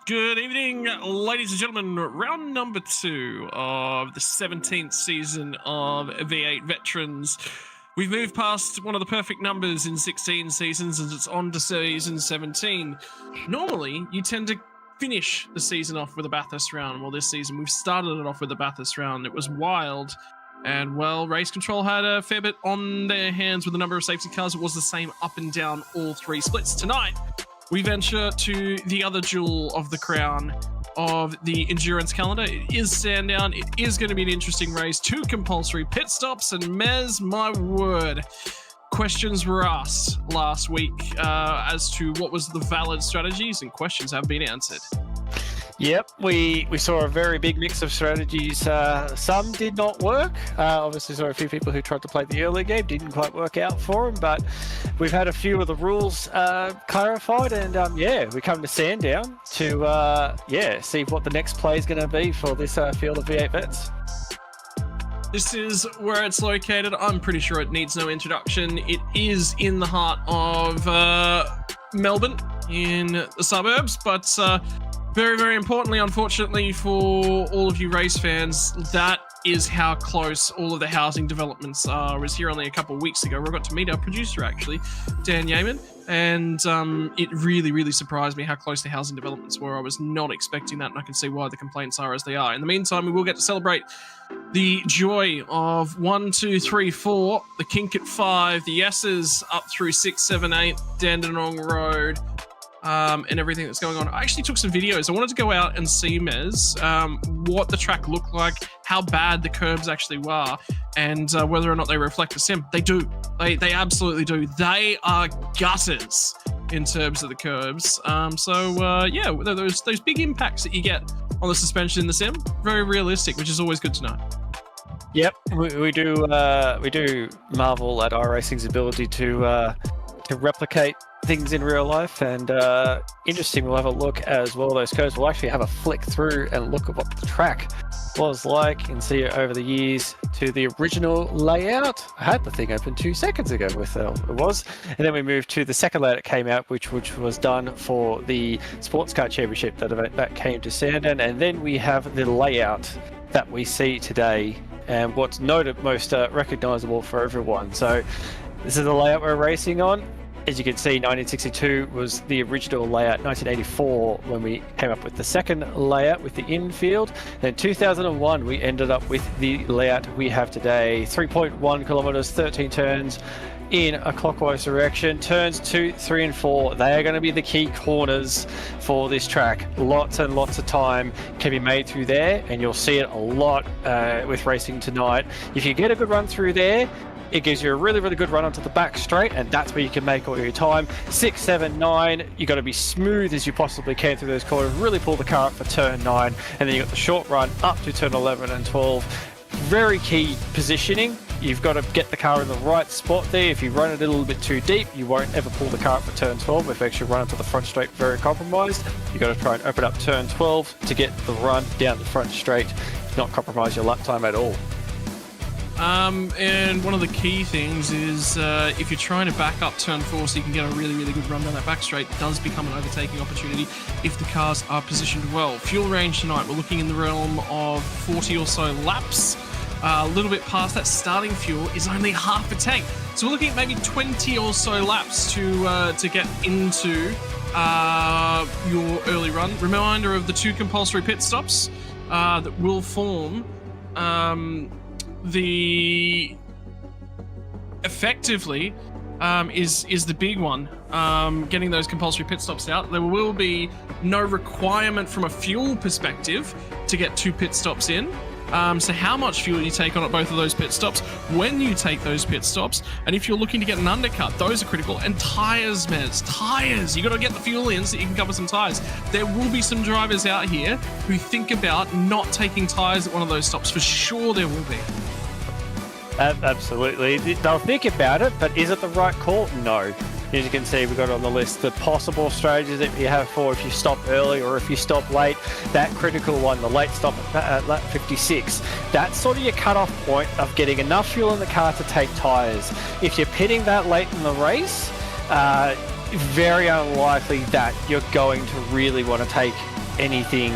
Good evening, ladies and gentlemen. Round number 2 of the 17th season of V8 Veterans. We've moved past one of the perfect numbers in 16 seasons and it's on to season 17. Normally, you tend to finish the season off with a Bathurst round. Well, this season, we've started it off with a Bathurst round. It was wild. And, well, Race Control had a fair bit on their hands with the number of safety cars. It was the same up and down all three splits. Tonight, we venture to the other jewel of the crown of the endurance calendar. It is Sandown. It is going to be an interesting race. 2 compulsory pit stops, and Mez, my word, questions were asked last week as to what was the valid strategies, and questions have been answered. Yep, we saw a very big mix of strategies. Some did not work. Obviously saw a few people who tried to play the early game, didn't quite work out for them, but we've had a few of the rules clarified, and we come to Sandown to see what the next play is going to be for this field of V8 vets. This is where it's located. I'm pretty sure it needs no introduction. It is in the heart of Melbourne, in the suburbs, but very, very importantly, unfortunately for all of you race fans, that is how close all of the housing developments are. I was here only a couple of weeks ago where I got to meet our producer, actually, Dan Yeaman, and it really, really surprised me how close the housing developments were. I was not expecting that, and I can see why the complaints are as they are. In the meantime, we will get to celebrate the joy of 1, 2, 3, 4, the kink at 5, the yeses up through 6, 7, 8, Dandenong Road, and everything that's going on. I actually took some videos. I wanted to go out and see, Mez, what the track looked like, how bad the curbs actually were, and whether or not they reflect the sim. They do. They absolutely do. They are gutters in terms of the curbs. Those big impacts that you get on the suspension in the sim, very realistic, which is always good to know. Yep, we do marvel at iRacing's ability to replicate things in real life, and interesting, we'll have a look as well. Those codes, we'll actually have a flick through and look at what the track was like and see it over the years to the original layout. I had the thing open 2 seconds ago with it was, and then we moved to the second layout that came out, which was done for the sports car championship that came to Sandown, and then we have the layout that we see today and what's noted most recognizable for everyone. So this is the layout we're racing on. As you can see, 1962 was the original layout. 1984, when we came up with the second layout with the infield. Then 2001, we ended up with the layout we have today. 3.1 kilometers, 13 turns in a clockwise direction. Turns 2, 3, and 4, they are going to be the key corners for this track. Lots and lots of time can be made through there, and you'll see it a lot with racing tonight. If you get a good run through there, it gives you a really, really good run onto the back straight, and that's where you can make all your time. 6, 7, 9, you got to be smooth as you possibly can through those corners. Really pull the car up for turn 9, and then you got the short run up to turn 11 and 12. Very key positioning. You've got to get the car in the right spot there. If you run it a little bit too deep, you won't ever pull the car up for turn 12. If you actually run into the front straight very compromised, you've got to try and open up turn 12 to get the run down the front straight, not compromise your lap time at all. And one of the key things is if you're trying to back up turn 4 so you can get a really, really good run down that back straight, it does become an overtaking opportunity if the cars are positioned well. Fuel range tonight, we're looking in the realm of 40 or so laps. A little bit past that, starting fuel is only half a tank. So we're looking at maybe 20 or so laps to get into your early run. Reminder of the 2 compulsory pit stops that will form the effectively is the big one, getting those compulsory pit stops out. There will be no requirement from a fuel perspective to get 2 pit stops in. So how much fuel you take on at both of those pit stops, when you take those pit stops, and if you're looking to get an undercut, those are critical. And tyres, Mez, tyres. You got to get the fuel in so you can cover some tyres. There will be some drivers out here who think about not taking tyres at one of those stops. For sure there will be. Absolutely. They'll think about it, but is it the right call? No. As you can see, we've got on the list the possible strategies that you have for if you stop early or if you stop late. That critical one, the late stop at lap 56, that's sort of your cut-off point of getting enough fuel in the car to take tyres. If you're pitting that late in the race, very unlikely that you're going to really want to take anything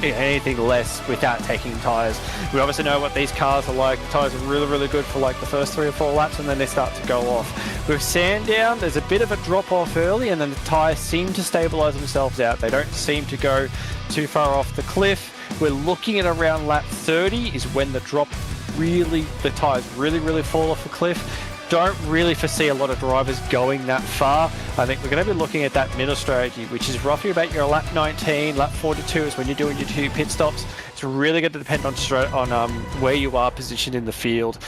less without taking tyres. We obviously know what these cars are like. The tyres are really, really good for like the first 3 or 4 laps, and then they start to go off. With Sandown, there's a bit of a drop off early, and then the tyres seem to stabilise themselves out. They don't seem to go too far off the cliff. We're looking at around lap 30 is when the tyres really fall off the cliff. Don't really foresee a lot of drivers going that far. I think we're going to be looking at that middle strategy, which is roughly about your lap 19, lap 42 is when you're doing your 2 pit stops. It's really going to depend on where you are positioned in the field.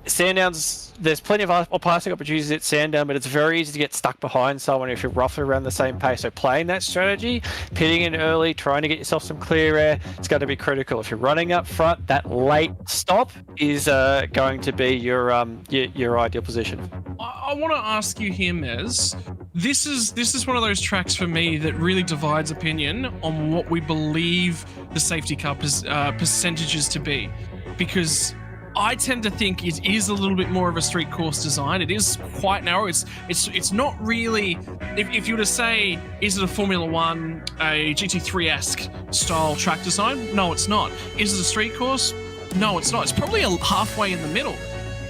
Sandown's, there's plenty of passing opportunities at Sandown, but it's very easy to get stuck behind someone if you're roughly around the same pace. So playing that strategy, pitting in early, trying to get yourself some clear air, it's going to be critical. If you're running up front, that late stop is going to be your ideal position. I want to ask you here, Mez. This is one of those tracks for me that really divides opinion on what we believe the safety car percentages to be, because I tend to think it is a little bit more of a street course design. It is quite narrow. It's not really. If you were to say, is it a Formula One, a GT3-esque style track design? No, it's not. Is it a street course? No, it's not. It's probably halfway in the middle,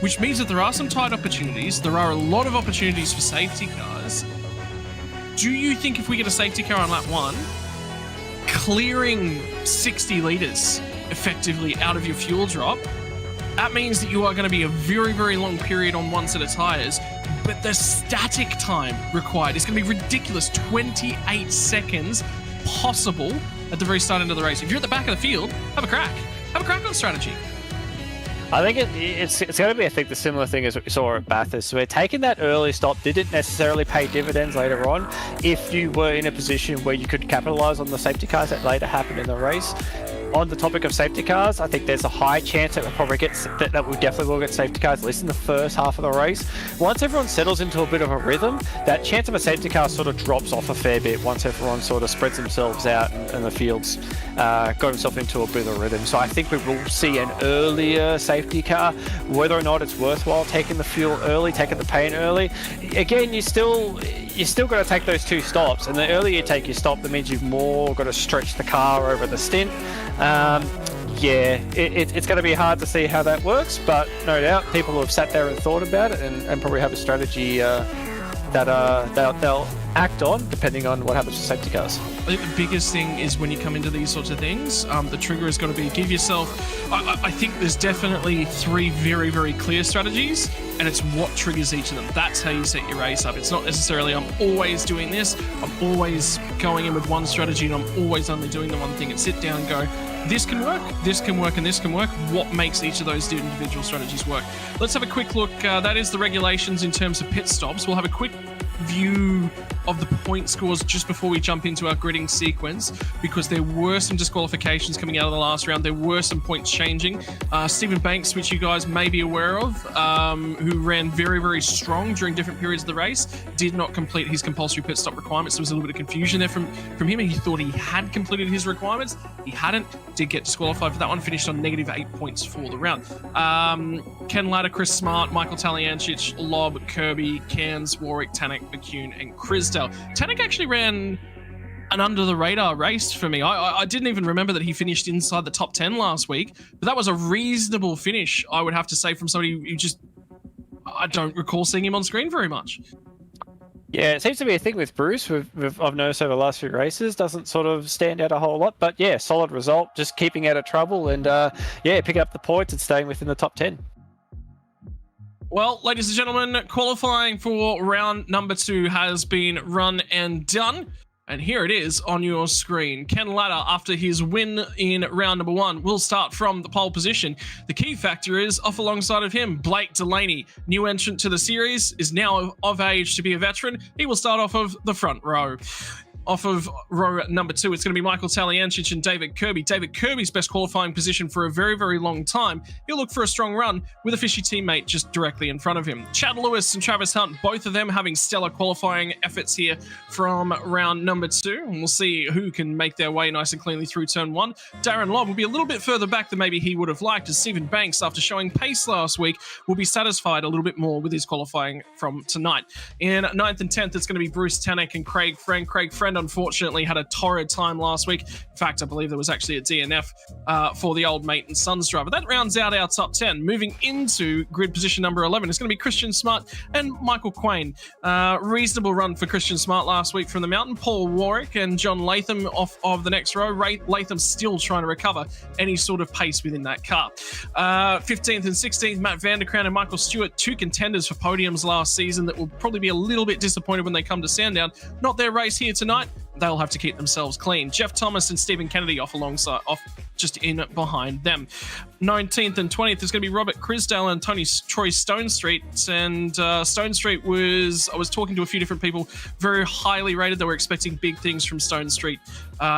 which means that there are some tight opportunities. There are a lot of opportunities for safety cars. Do you think if we get a safety car on lap 1, clearing 60 litres effectively out of your fuel drop, that means that you are going to be a very, very long period on one set of tyres, but the static time required is going to be ridiculous. 28 seconds possible at the very start end of the race. If you're at the back of the field, have a crack. Have a crack on strategy. I think it's going to be, I think, the similar thing as what we saw at Bathurst, where taking that early stop didn't necessarily pay dividends later on if you were in a position where you could capitalise on the safety cars that later happened in the race. On the topic of safety cars, I think there's a high chance that we definitely will get safety cars, at least in the first half of the race. Once everyone settles into a bit of a rhythm, that chance of a safety car sort of drops off a fair bit once everyone sort of spreads themselves out and the field's got himself into a bit of a rhythm. So I think we will see an earlier safety car. Whether or not it's worthwhile taking the fuel early, taking the paint early, again, you still got to take those 2 stops, and the earlier you take your stop, that means you've more got to stretch the car over the stint. It's going to be hard to see how that works, but no doubt people have sat there and thought about it and probably have a strategy that they'll act on depending on what happens to safety cars. I think the biggest thing is when you come into these sorts of things, the trigger is going to be give yourself. I think there's definitely 3 very, very clear strategies, and it's what triggers each of them. That's how you set your race up. It's not necessarily I'm always doing this, I'm always going in with one strategy, and I'm always only doing the one thing. And sit down and go, this can work, and this can work. What makes each of those individual strategies work? Let's have a quick look. That is the regulations in terms of pit stops. We'll have a quick view of the point scores just before we jump into our gridding sequence, because there were some disqualifications coming out of the last round. There were some points changing. Stephen Banks, which you guys may be aware of, who ran very, very strong during different periods of the race, did not complete his compulsory pit stop requirements. There was a little bit of confusion there from him. He thought he had completed his requirements. He hadn't. Did get disqualified for that one. Finished on -8 points for the round. Ken Latta, Chris Smart, Michael Taliancic, Lob, Kirby, Cairns, Warwick, Tanak, McCune, and Crisdale. Tanak actually ran an under-the-radar race for me. I didn't even remember that he finished inside the top 10 last week, but that was a reasonable finish, I would have to say, from somebody who just... I don't recall seeing him on screen very much. Yeah, it seems to be a thing with Bruce. I've noticed over the last few races, doesn't sort of stand out a whole lot. But yeah, solid result, just keeping out of trouble and picking up the points and staying within the top 10. Well, ladies and gentlemen, qualifying for round number 2 has been run and done. And here it is on your screen. Ken Latta, after his win in round number 1, will start from the pole position. The key factor is off alongside of him, Blake Delaney, new entrant to the series, is now of age to be a veteran. He will start off of the front row. Off of row number 2, it's going to be Michael Taliancic and David Kirby. David Kirby's best qualifying position for a very, very long time. He'll look for a strong run with a fishy teammate just directly in front of him. Chad Lewis and Travis Hunt, both of them having stellar qualifying efforts here from round number 2. And we'll see who can make their way nice and cleanly through turn 1. Darren Lobb will be a little bit further back than maybe he would have liked, as Stephen Banks, after showing pace last week, will be satisfied a little bit more with his qualifying from tonight. In 9th and 10th, it's going to be Bruce Tanak and Craig Friend. Craig Friend friend unfortunately had a torrid time last week. In fact, I believe there was actually a DNF for the old mate and sons driver. That rounds out our top 10. Moving into grid position number 11, it's going to be Christian Smart and Michael Quain. Reasonable run for Christian Smart last week from the mountain. Paul Warwick and John Latham off of the next row. Latham still trying to recover any sort of pace within that car. 15th and 16th, Matt Vanderkraan and Michael Stewart, two contenders for podiums last season that will probably be a little bit disappointed when they come to Sandown. Not their race here tonight. They'll have to keep themselves clean. Jeff Thomas and Stephen Kennedy off just in behind them. 19th and 20th is going to be Robert Crisdale and Troy Stone Street. And Stone Street I was talking to a few different people, very highly rated. They were expecting big things from Stone Street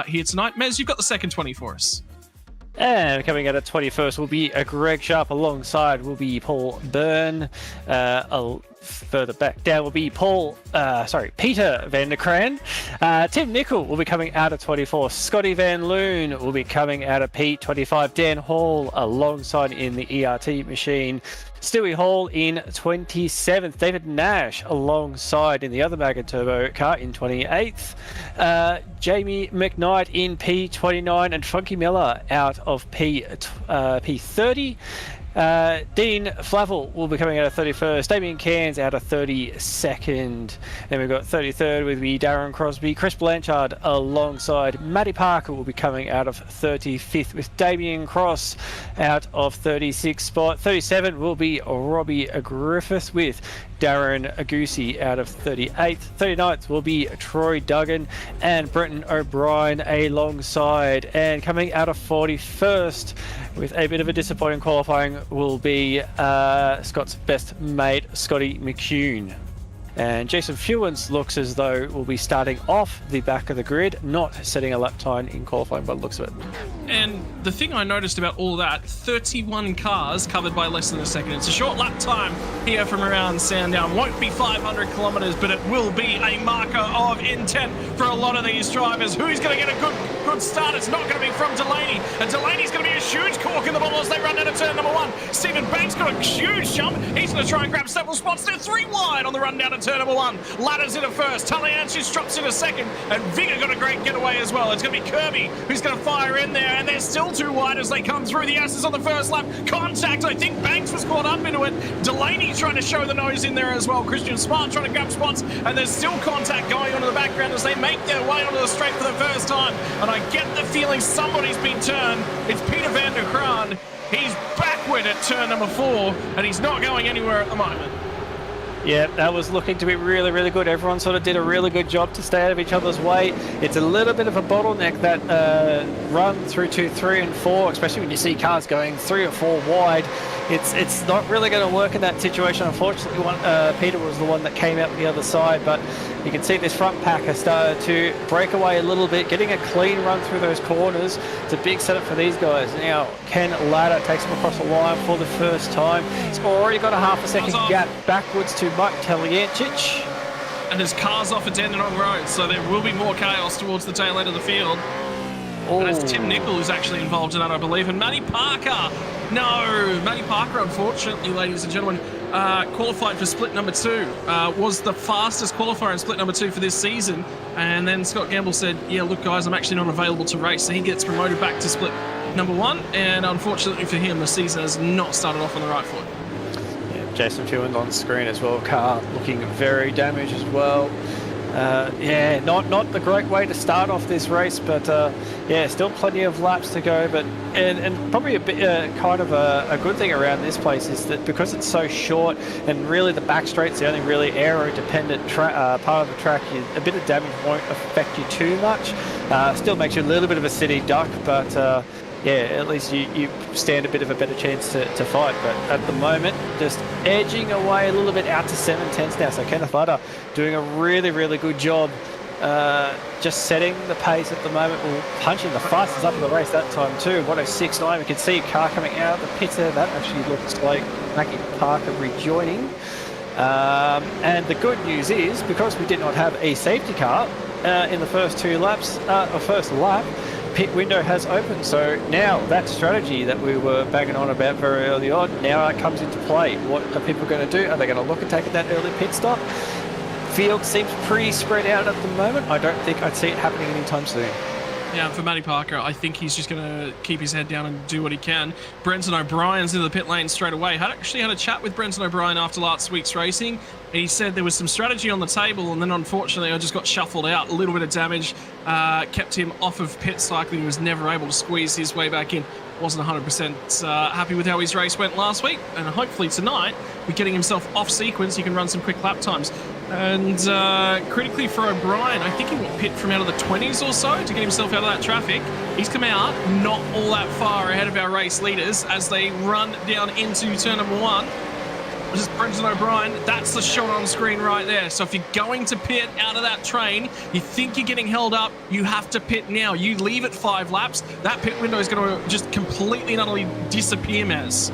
here tonight. Mez, you've got the second 20 for us. And coming out at 21st will be Greg Sharp. Alongside will be Paul Byrne. Further back down will be Peter Vanderkraan. Tim Nicol will be coming out of 24th. Scotty Van Loon will be coming out of P25. Dan Hall alongside in the ERT machine. Stewie Hall in 27th. David Nash alongside in the other Magan Turbo car in 28th. Jamie McKnight in P29 and Funky Miller out of P30. Dean Flavel will be coming out of 31st. Damien Cairns out of 32nd. Then we've got 33rd with me, Darren Crosby. Chris Blanchard alongside Matty Parker will be coming out of 35th with Damien Cross out of 36th spot. 37 will be Robbie Griffith with Darren Agusi out of 38th. 39th will be Troy Duggan and Brenton O'Brien alongside. And coming out of 41st with a bit of a disappointing qualifying will be Scott's best mate, Scotty McCune. And Jason Fewens looks as though will be starting off the back of the grid, not setting a lap time in qualifying by the looks of it. And the thing I noticed about all that, 31 cars covered by less than a second. It's a short lap time here from around Sandown. Won't be 500 kilometres, but it will be a marker of intent for a lot of these drivers. Who's going to get a good start? It's not going to be from Delaney. And Delaney's going to be a huge cork in the bottle as they run down to turn number 1. Stephen Banks got a huge jump. He's going to try and grab several spots. They're 3 wide on the run down to turn number 1. Ladders in at first. Talianchis drops in a second. And Vigor got a great getaway as well. It's going to be Kirby who's going to fire in there. And they're still 2 wide as they come through. The Asses on the first lap. Contact. I think Banks was caught up into it. Delaney trying to show the nose in there as well. Christian Smart trying to grab spots. And there's still contact going on in the background as they make their way onto the straight for the first time. And I get the feeling somebody's been turned. It's Peter van der Kraan. He's backward at turn number 4. And he's not going anywhere at the moment. Yeah, that was looking to be really, really good. Everyone sort of did a really good job to stay out of each other's way. It's a little bit of a bottleneck, that run through 2, 3 and 4, especially when you see cars going 3 or 4 wide. It's not really going to work in that situation. Unfortunately, Peter was the one that came out the other side, but you can see this front pack has started to break away a little bit, getting a clean run through those corners. It's a big setup for these guys. Now, Ken Latta takes him across the line for the first time. He's already got a half a second gap backwards to Mike Taliancic. And his car's off a Dandenong Road, so there will be more chaos towards the tail end of the field. Oh. And it's Tim Nicol who's actually involved in that, I believe. And Matty Parker. No, Matty Parker, unfortunately, ladies and gentlemen, qualified for split number 2. Was the fastest qualifier in split number 2 for this season. And then Scott Gamble said, yeah, look, guys, I'm actually not available to race. So he gets promoted back to split number 1. And unfortunately for him, the season has not started off on the right foot. Jason Fewens on screen as well. Car looking very damaged as well. Yeah, not the great way to start off this race, but yeah, still plenty of laps to go. But and probably a bit kind of a good thing around this place is that because it's so short and really the back straight's the only really aero-dependent part of the track, a bit of damage won't affect you too much. Still makes you a little bit of a city duck, but. Yeah, at least you stand a bit of a better chance to fight. But at the moment, just edging away a little bit out to 7/10 now. So Kenneth Latta doing a really, really good job just setting the pace at the moment. Well, punching the fastest up in the race that time too. 106.9. We can see a car coming out of the pits there. That actually looks like Mackie Parker rejoining. And the good news is, because we did not have a safety car in the first 2 laps, or first lap, pit window has opened, so now that strategy that we were banging on about very early on, now it comes into play. What are people going to do? Are they going to look at taking that early pit stop? field seems pretty spread out at the moment. I don't think I'd see it happening anytime soon. Yeah, for Matty Parker, I think he's just going to keep his head down and do what he can. Brenton O'Brien's into the pit lane straight away. Actually had a chat with Brenton O'Brien after last week's racing, and he said there was some strategy on the table, and then unfortunately I just got shuffled out. A little bit of damage kept him off of pit cycling. He was never able to squeeze his way back in. Wasn't 100% happy with how his race went last week, and hopefully tonight, with getting himself off sequence, he can run some quick lap times. And critically for O'Brien, I think he will pit from out of the 20s or so to get himself out of that traffic. He's come out not all that far ahead of our race leaders as they run down into turn number 1. This is Brenton O'Brien. That's the shot on screen right there. So if you're going to pit out of that train, you think you're getting held up, you have to pit now. You leave at 5 laps, that pit window is going to just completely and utterly disappear, Maz.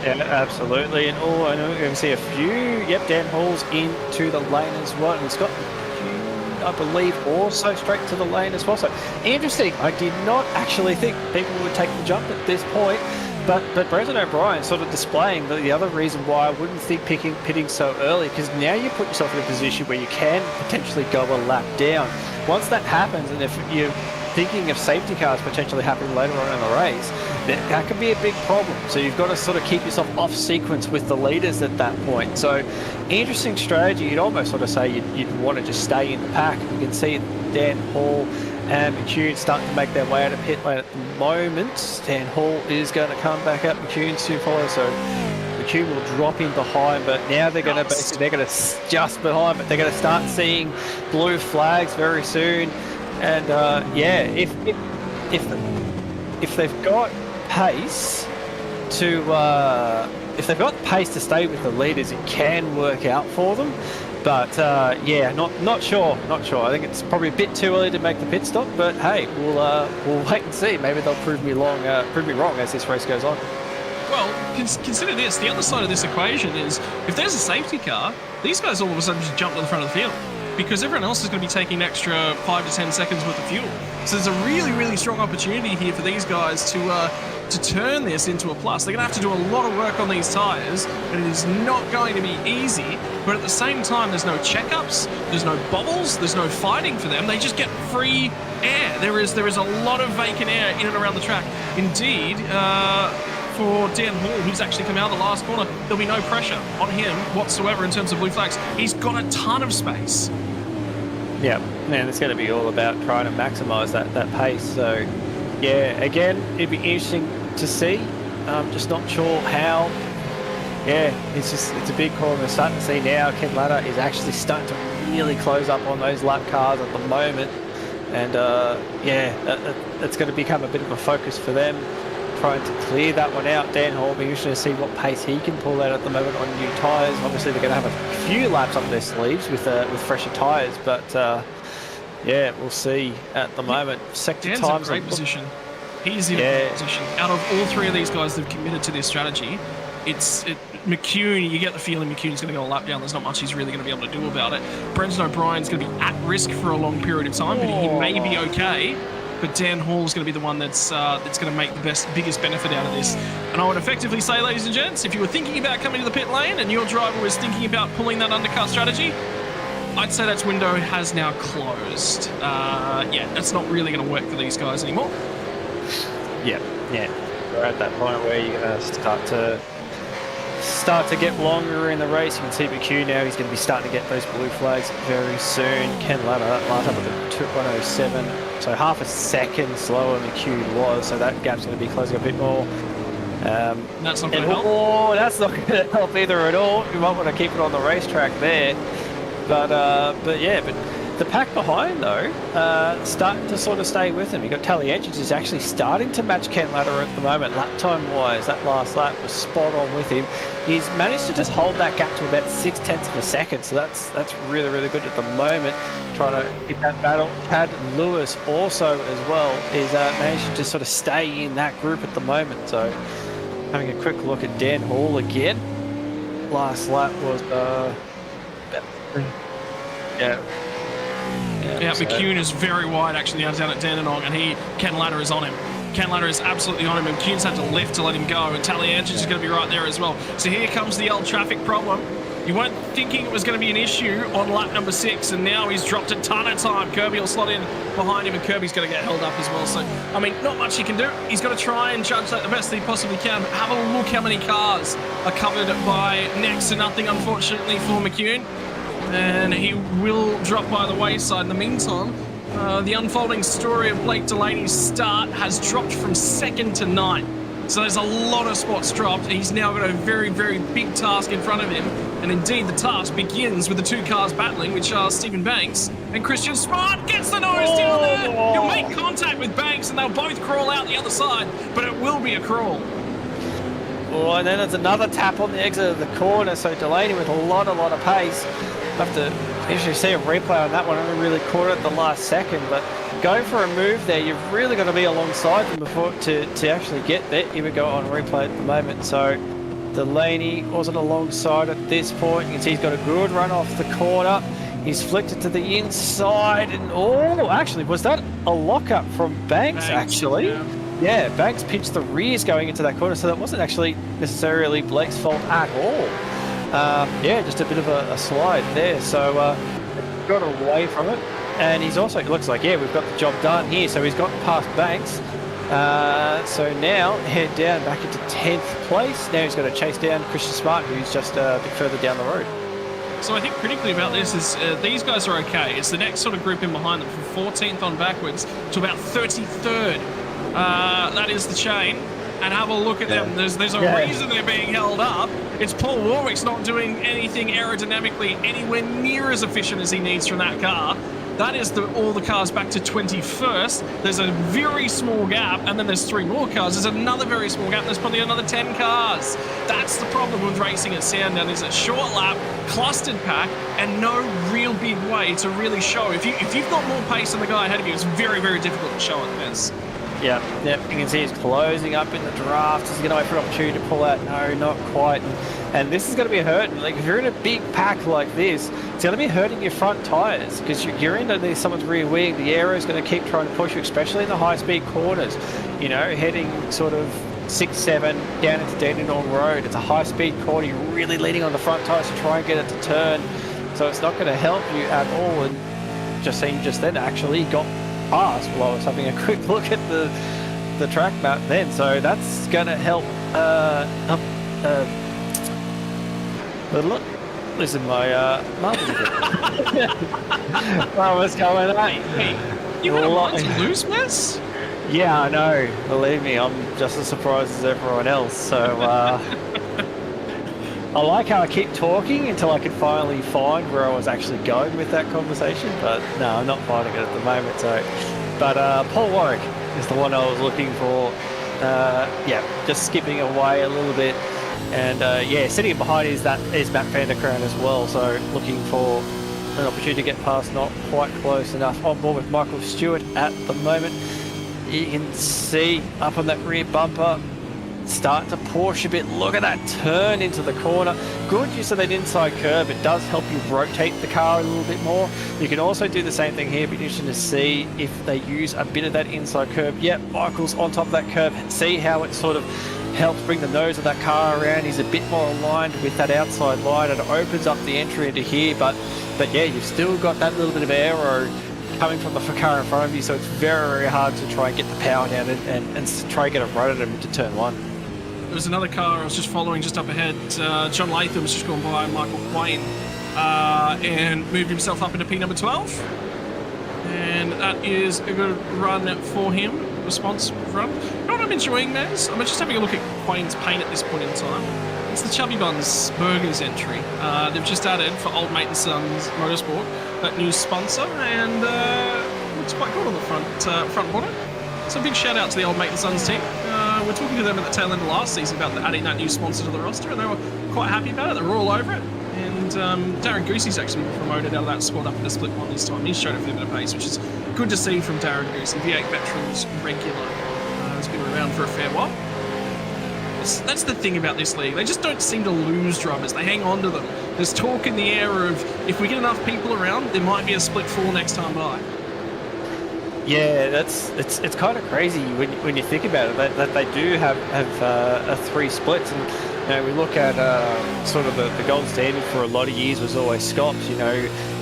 Yeah, absolutely. And I know you can see a few. Yep, Dan Hall's into the lane as well. And he's got I believe, also straight to the lane as well. So interesting. I did not actually think people would take the jump at this point. But Brenton O'Brien sort of displaying the other reason why I wouldn't think pitting so early, because now you put yourself in a position where you can potentially go a lap down. Once that happens, and if you're thinking of safety cars potentially happening later on in the race, that can be a big problem. So you've got to sort of keep yourself off sequence with the leaders at that point. So interesting strategy. You'd almost sort of say you'd want to just stay in the pack. You can see Dan Hall and McCune starting to make their way out of pit lane at the moment. Dan Hall is going to come back up. McCune to follow. So McCune will drop in behind, but now they're going to just behind, but they're going to start seeing blue flags very soon. And yeah, if they've got pace to stay with the leaders, it can work out for them. But yeah, not sure. I think it's probably a bit too early to make the pit stop. But hey, we'll wait and see. Maybe they'll prove me wrong as this race goes on. Well, consider this. The other side of this equation is if there's a safety car, these guys all of a sudden just jump to the front of the field, because everyone else is going to be taking an extra 5 to 10 seconds worth of fuel. So there's a really, really strong opportunity here for these guys to turn this into a plus. They're going to have to do a lot of work on these tyres, and it is not going to be easy. But at the same time, there's no checkups, there's no bobbles, there's no fighting for them. They just get free air. There is a lot of vacant air in and around the track. Indeed, for Dan Hall, who's actually come out of the last corner, there'll be no pressure on him whatsoever in terms of blue flags. He's got a ton of space. Yeah, man, it's going to be all about trying to maximise that pace. So, yeah, again, it'd be interesting to see. Just not sure how. Yeah, it's a big call. We're starting to see now Ken Latta is actually starting to really close up on those lap cars at the moment. And, yeah, that's going to become a bit of a focus for them, trying to clear that one out. Dan Hall, be interesting to see what pace he can pull out at the moment on new tyres. Obviously, they're going to have a few laps up their sleeves with fresher tyres, but yeah, we'll see at the moment. Sector Dan's times in a great position. He's in a great position. Out of all three of these guys that have committed to this strategy, McCune, you get the feeling McCune's going to go a lap down. There's not much he's really going to be able to do about it. Brenton O'Brien's going to be at risk for a long period of time, but he may be okay. But Dan Hall's going to be the one that's going to make the biggest benefit out of this. And I would effectively say, ladies and gents, if you were thinking about coming to the pit lane and your driver was thinking about pulling that undercut strategy, I'd say that window has now closed. Yeah, that's not really going to work for these guys anymore. Yeah. We're at that point where you're going to start to get longer in the race. You can see McHugh now, he's going to be starting to get those blue flags very soon. Ken Latta with a 107, so half a second slower McHugh was, so that gap's going to be closing a bit more. That's not going to help. Oh, that's not going to help either at all. You might want to keep it on the racetrack there. But yeah, the pack behind though, starting to sort of stay with him. You've got Talienchich is actually starting to match Ken Latta at the moment. Lap time wise, that last lap was spot on with him. He's managed to just hold that gap to about 0.6 of a second, so that's really, really good at the moment. Trying to keep that battle. Chad Lewis also as well is managed to just sort of stay in that group at the moment. So having a quick look at Dan Hall again. Last lap was yeah, McCune is very wide actually down at Dandenong, and Ken Latta is on him. Ken Ladder is absolutely on him, and Kuhn's had to lift to let him go, and Talianchik is going to be right there as well. So here comes the old traffic problem. You weren't thinking it was going to be an issue on lap number 6, and now he's dropped a ton of time. Kirby will slot in behind him, and Kirby's going to get held up as well. So, I mean, not much he can do. He's got to try and judge that the best that he possibly can. But have a look how many cars are covered by next to nothing, unfortunately, for McCune. And he will drop by the wayside. In the meantime, the unfolding story of Blake Delaney's start has dropped from 2nd to 9th. So there's a lot of spots dropped. He's now got a very, very big task in front of him. And indeed, the task begins with the 2 cars battling, which are Stephen Banks and Christian Smart. Gets the nose down there. He'll make contact with Banks, and they'll both crawl out the other side, but it will be a crawl. Oh, and then there's another tap on the exit of the corner. So Delaney with a lot of pace. Have to actually see a replay on that one. Only really caught it at the last second, but going for a move there, you've really got to be alongside them before to actually get there. Here we go on replay at the moment. So Delaney wasn't alongside at this point. You can see he's got a good run off the corner. He's flicked it to the inside, and oh, actually, was that a lockup from Banks actually? Yeah, Banks pitched the rears going into that corner, so that wasn't actually necessarily Blake's fault at all. Yeah, just a bit of a slide there. So got away from it. And he's also, it looks like, yeah, we've got the job done here. So he's got past Banks. So now head down back into 10th place. Now he's got to chase down Christian Smart, who's just a bit further down the road. So I think critically about this is these guys are okay. It's the next sort of group in behind them from 14th on backwards to about 33rd. That is the chain. And have a look at them. There's a reason they're being held up. It's Paul Warwick's not doing anything aerodynamically anywhere near as efficient as he needs from that car. That is all the cars back to 21st. There's a very small gap, and then there's 3 more cars. There's another very small gap. There's probably another 10 cars. That's the problem with racing at Sandown, is a short lap, clustered pack, and no real big way to really show. If you've got more pace than the guy ahead of you, it's very, very difficult to show at this. Yeah, you can see he's closing up in the draft. He's going to wait for an opportunity to pull out. No, not quite. And this is going to be hurting. Like, if you're in a big pack like this, it's going to be hurting your front tyres, because you're into someone's rear wing. The aero is going to keep trying to push you, especially in the high-speed corners. You know, heading sort of 6, 7 down into Dandenong Road. It's a high-speed corner. You're really leaning on the front tyres to try and get it to turn. So it's not going to help you at all. And just then, actually got past while I was having a quick look at the track map then, so that's going to help listen, my marbles what was going on? Hey, you want to lose, Wes? Yeah, I know. Believe me, I'm just as surprised as everyone else. So I like how I keep talking until I can finally find where I was actually going with that conversation, but no, I'm not finding it at the moment. So, but Paul Warwick is the one I was looking for. Yeah, just skipping away a little bit, and yeah, sitting behind is Matt Vanderkroon as well. So looking for an opportunity to get past, not quite close enough. On board with Michael Stewart at the moment. You can see up on that rear bumper, start to push a bit. Look at that turn into the corner. Good use of that inside curve. It does help you rotate the car a little bit more. You can also do the same thing here. Be interesting to see if they use a bit of that inside curve. Yep, Michael's on top of that curve. See how it sort of helps bring the nose of that car around. He's a bit more aligned with that outside line. It opens up the entry into here, but yeah, you've still got that little bit of aero coming from the car in front of you, so it's very, very hard to try and get the power down and try and get it right at him into turn 1. There was another car I was just following just up ahead. John Latham's just gone by Michael Quain and moved himself up into P number 12. And that is a good run for him. Response run. You know what I'm enjoying, Maz? I'm just having a look at Quain's paint at this point in time. It's the Chubby Buns Burgers entry. They've just added for Old Mate and Sons Motorsport, that new sponsor, and looks quite good on the front bottom. So big shout out to the Old Mate and Sons team. We're talking to them at the tail end of last season about adding that new sponsor to the roster, and they were quite happy about it. They were all over it. And Darren Goosey's actually been promoted out of that squad up in the split one this time. He's shown a fair bit of pace, which is good to see from Darren Goosey, V8 Veterans regular. He's been around for a fair while. That's the thing about this league. They just don't seem to lose drivers. They hang on to them. There's talk in the air of, if we get enough people around, there might be a split 4 next time by. Yeah, it's kind of crazy when you think about it that they do have a 3 splits, and you know we look at sort of the gold standard for a lot of years was always Scops. You know,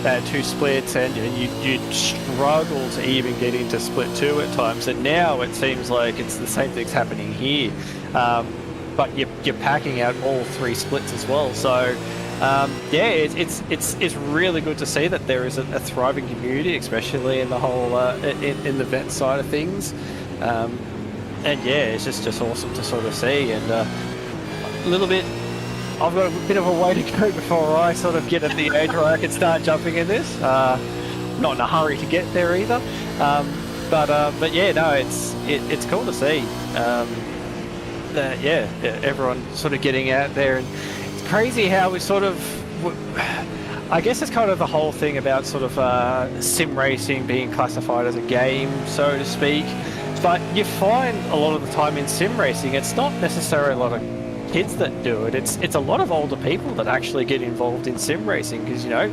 they had 2 splits, and you'd struggle to even get into split 2 at times. And now it seems like it's the same thing's happening here, but you're packing out all 3 splits as well. So. Yeah, it's really good to see that there is a thriving community, especially in the whole in the vet side of things, and yeah, it's just awesome to sort of see. And a little bit, I've got a bit of a way to go before I sort of get at the age where I can start jumping in this. Not in a hurry to get there either, but yeah, no, it's cool to see. That yeah, everyone sort of getting out there and. Crazy how we sort of, I guess it's kind of the whole thing about sort of sim racing being classified as a game, so to speak. But you find a lot of the time in sim racing, it's not necessarily a lot of kids that do it. It's a lot of older people that actually get involved in sim racing because, you know,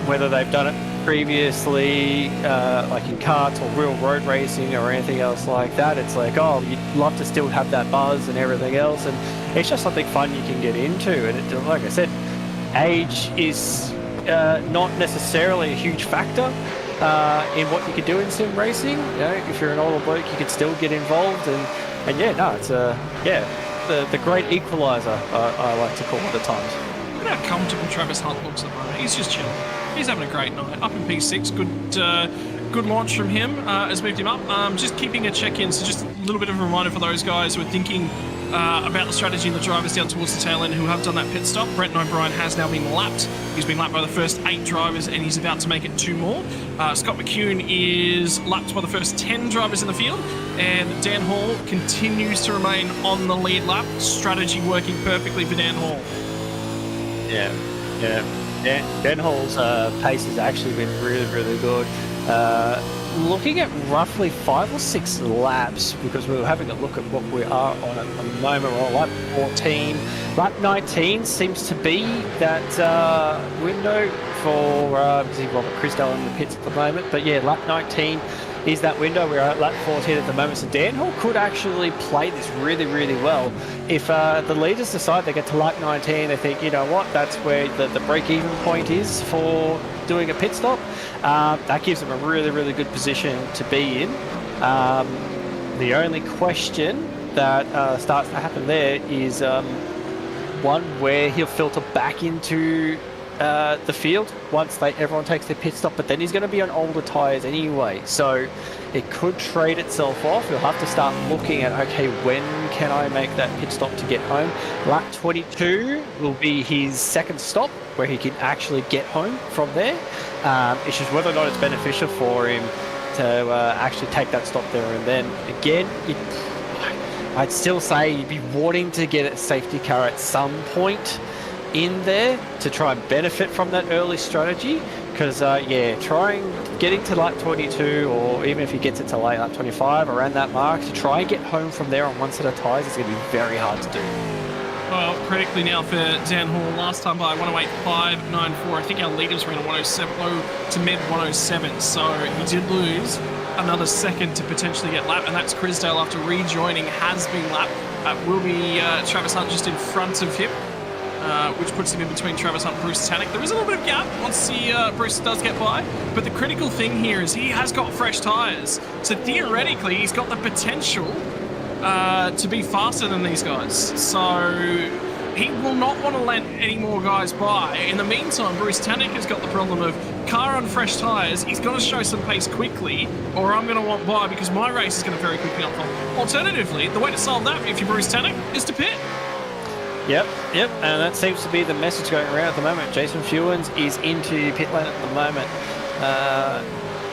whether they've done it previously, like in karts or real road racing or anything else like that, it's like, oh, you'd love to still have that buzz and everything else, and it's just something fun you can get into. And it, like I said, age is not necessarily a huge factor in what you can do in sim racing. You know, if you're an older bloke, you can still get involved, and yeah, no, it's the great equalizer, I like to call it at times. Look at how comfortable Travis Hunt looks at the moment. He's just chilling. He's having a great night. Up in P6, good launch from him. Has moved him up. Just keeping a check-in, so just a little bit of a reminder for those guys who are thinking about the strategy and the drivers down towards the tail end who have done that pit stop. Brenton O'Brien has now been lapped. He's been lapped by the first 8 drivers, and he's about to make it 2 more. Scott McCune is lapped by the first 10 drivers in the field, and Dan Hall continues to remain on the lead lap. Strategy working perfectly for Dan Hall. Yeah. Dan Hall's pace has actually been really good. Looking at roughly 5 or 6 laps, because we were having a look at what we are on at the moment. We're on lap 14. Lap 19 seems to be that window for Robert Chrisdale in the pits at the moment. But yeah, lap 19 is that window. We're at lap 14 at the moment. So Dan Hall could actually play this really well. If the leaders decide they get to lap 19, they think, you know what, that's where the break-even point is for doing a pit stop. That gives them a really good position to be in. The only question that starts to happen there is one where he'll filter back into the field once everyone takes their pit stop, but then he's going to be on older tyres anyway, so it could trade itself off. You'll have to start looking at, okay, when can I make that pit stop to get home? Lap 22 will be his second stop where he can actually get home from there. It's just whether or not it's beneficial for him to actually take that stop there and then. Again, I'd still say you'd be wanting to get a safety car at some point in there to try and benefit from that early strategy, because getting to lap 22, or even if he gets it to late lap 25 around that mark, to try and get home from there on one set of tyres is going to be very hard to do. Well, critically now for Dan Hall, last time by 108.594. I think our leaders ran a 107, low to mid 107, so he did lose another second to potentially get lapped, and that's Chrisdale after rejoining has been lapped. Will be Travis Hunt just in front of him, which puts him in between Travis Hunt and Bruce Tannick. There is a little bit of gap once Bruce does get by, but the critical thing here is he has got fresh tyres, so theoretically he's got the potential to be faster than these guys. So he will not want to let any more guys by. In the meantime, Bruce Tannick has got the problem of car on fresh tyres. He's got to show some pace quickly, or I'm going to want by because my race is going to very quickly unfold. Alternatively, the way to solve that if you're Bruce Tannick is to pit. Yep, and that seems to be the message going around at the moment. Jason Fewens is into pit lane at the moment.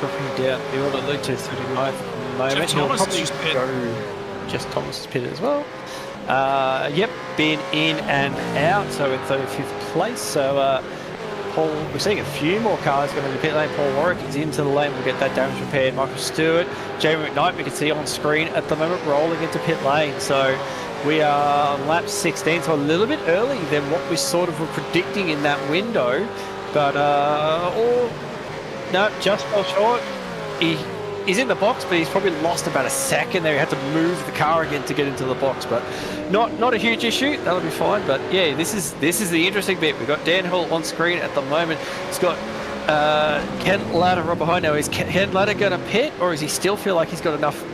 Dropping down the order lead to 39th at the moment. Jeff Thomas is just pit. Jeff Thomas is pitted as well. Been in and out, so in 35th place. So Paul, we're seeing a few more cars going to the pit lane. Paul Warwick is into the lane. We'll get that damage repaired. Michael Stewart, Jamie McKnight, we can see on screen at the moment rolling into pit lane. So we are on lap 16, so a little bit early than what we sort of were predicting in that window. But, no, just fell short. he's in the box, but he's probably lost about a second there. He had to move the car again to get into the box, but not a huge issue. That'll be fine. But yeah, this is the interesting bit. We've got Dan Hall on screen at the moment. He's got Ken Ladder right behind now. Is Ken Ladder going to pit, or does he still feel like he's got enough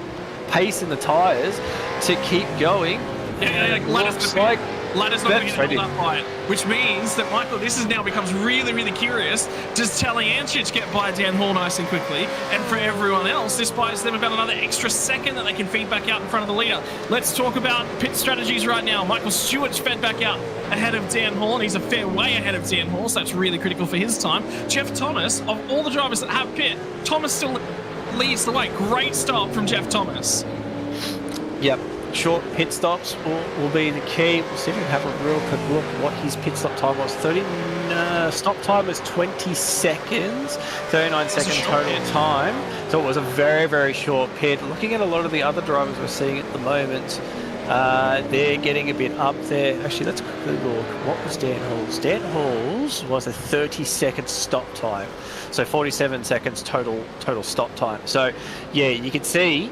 pace in the tyres to keep going? Ladder's not going to get held up by it, which means that, Michael, this has now becomes really, really curious. Does Talyancic get by Dan Hall nice and quickly? And for everyone else, this buys them about another extra second that they can feed back out in front of the leader. Let's talk about pit strategies right now. Michael Stewart's fed back out ahead of Dan Hall, and he's a fair way ahead of Dan Hall, so that's really critical for his time. Jeff Thomas, of all the drivers that have pit, Thomas still leads the way. Great stop from Jeff Thomas. Yep. Short pit stops will be the key. We'll see if we can have a real quick look at what his pit stop time was. Stop time was 20 seconds, 39 second total time. So it was a very, very short pit. Looking at a lot of the other drivers we're seeing at the moment, they're getting a bit up there. Actually, let's quickly look. What was Dan Hall's? Dan Hall's was a 30-second stop time. So 47 seconds total stop time. So yeah, you can see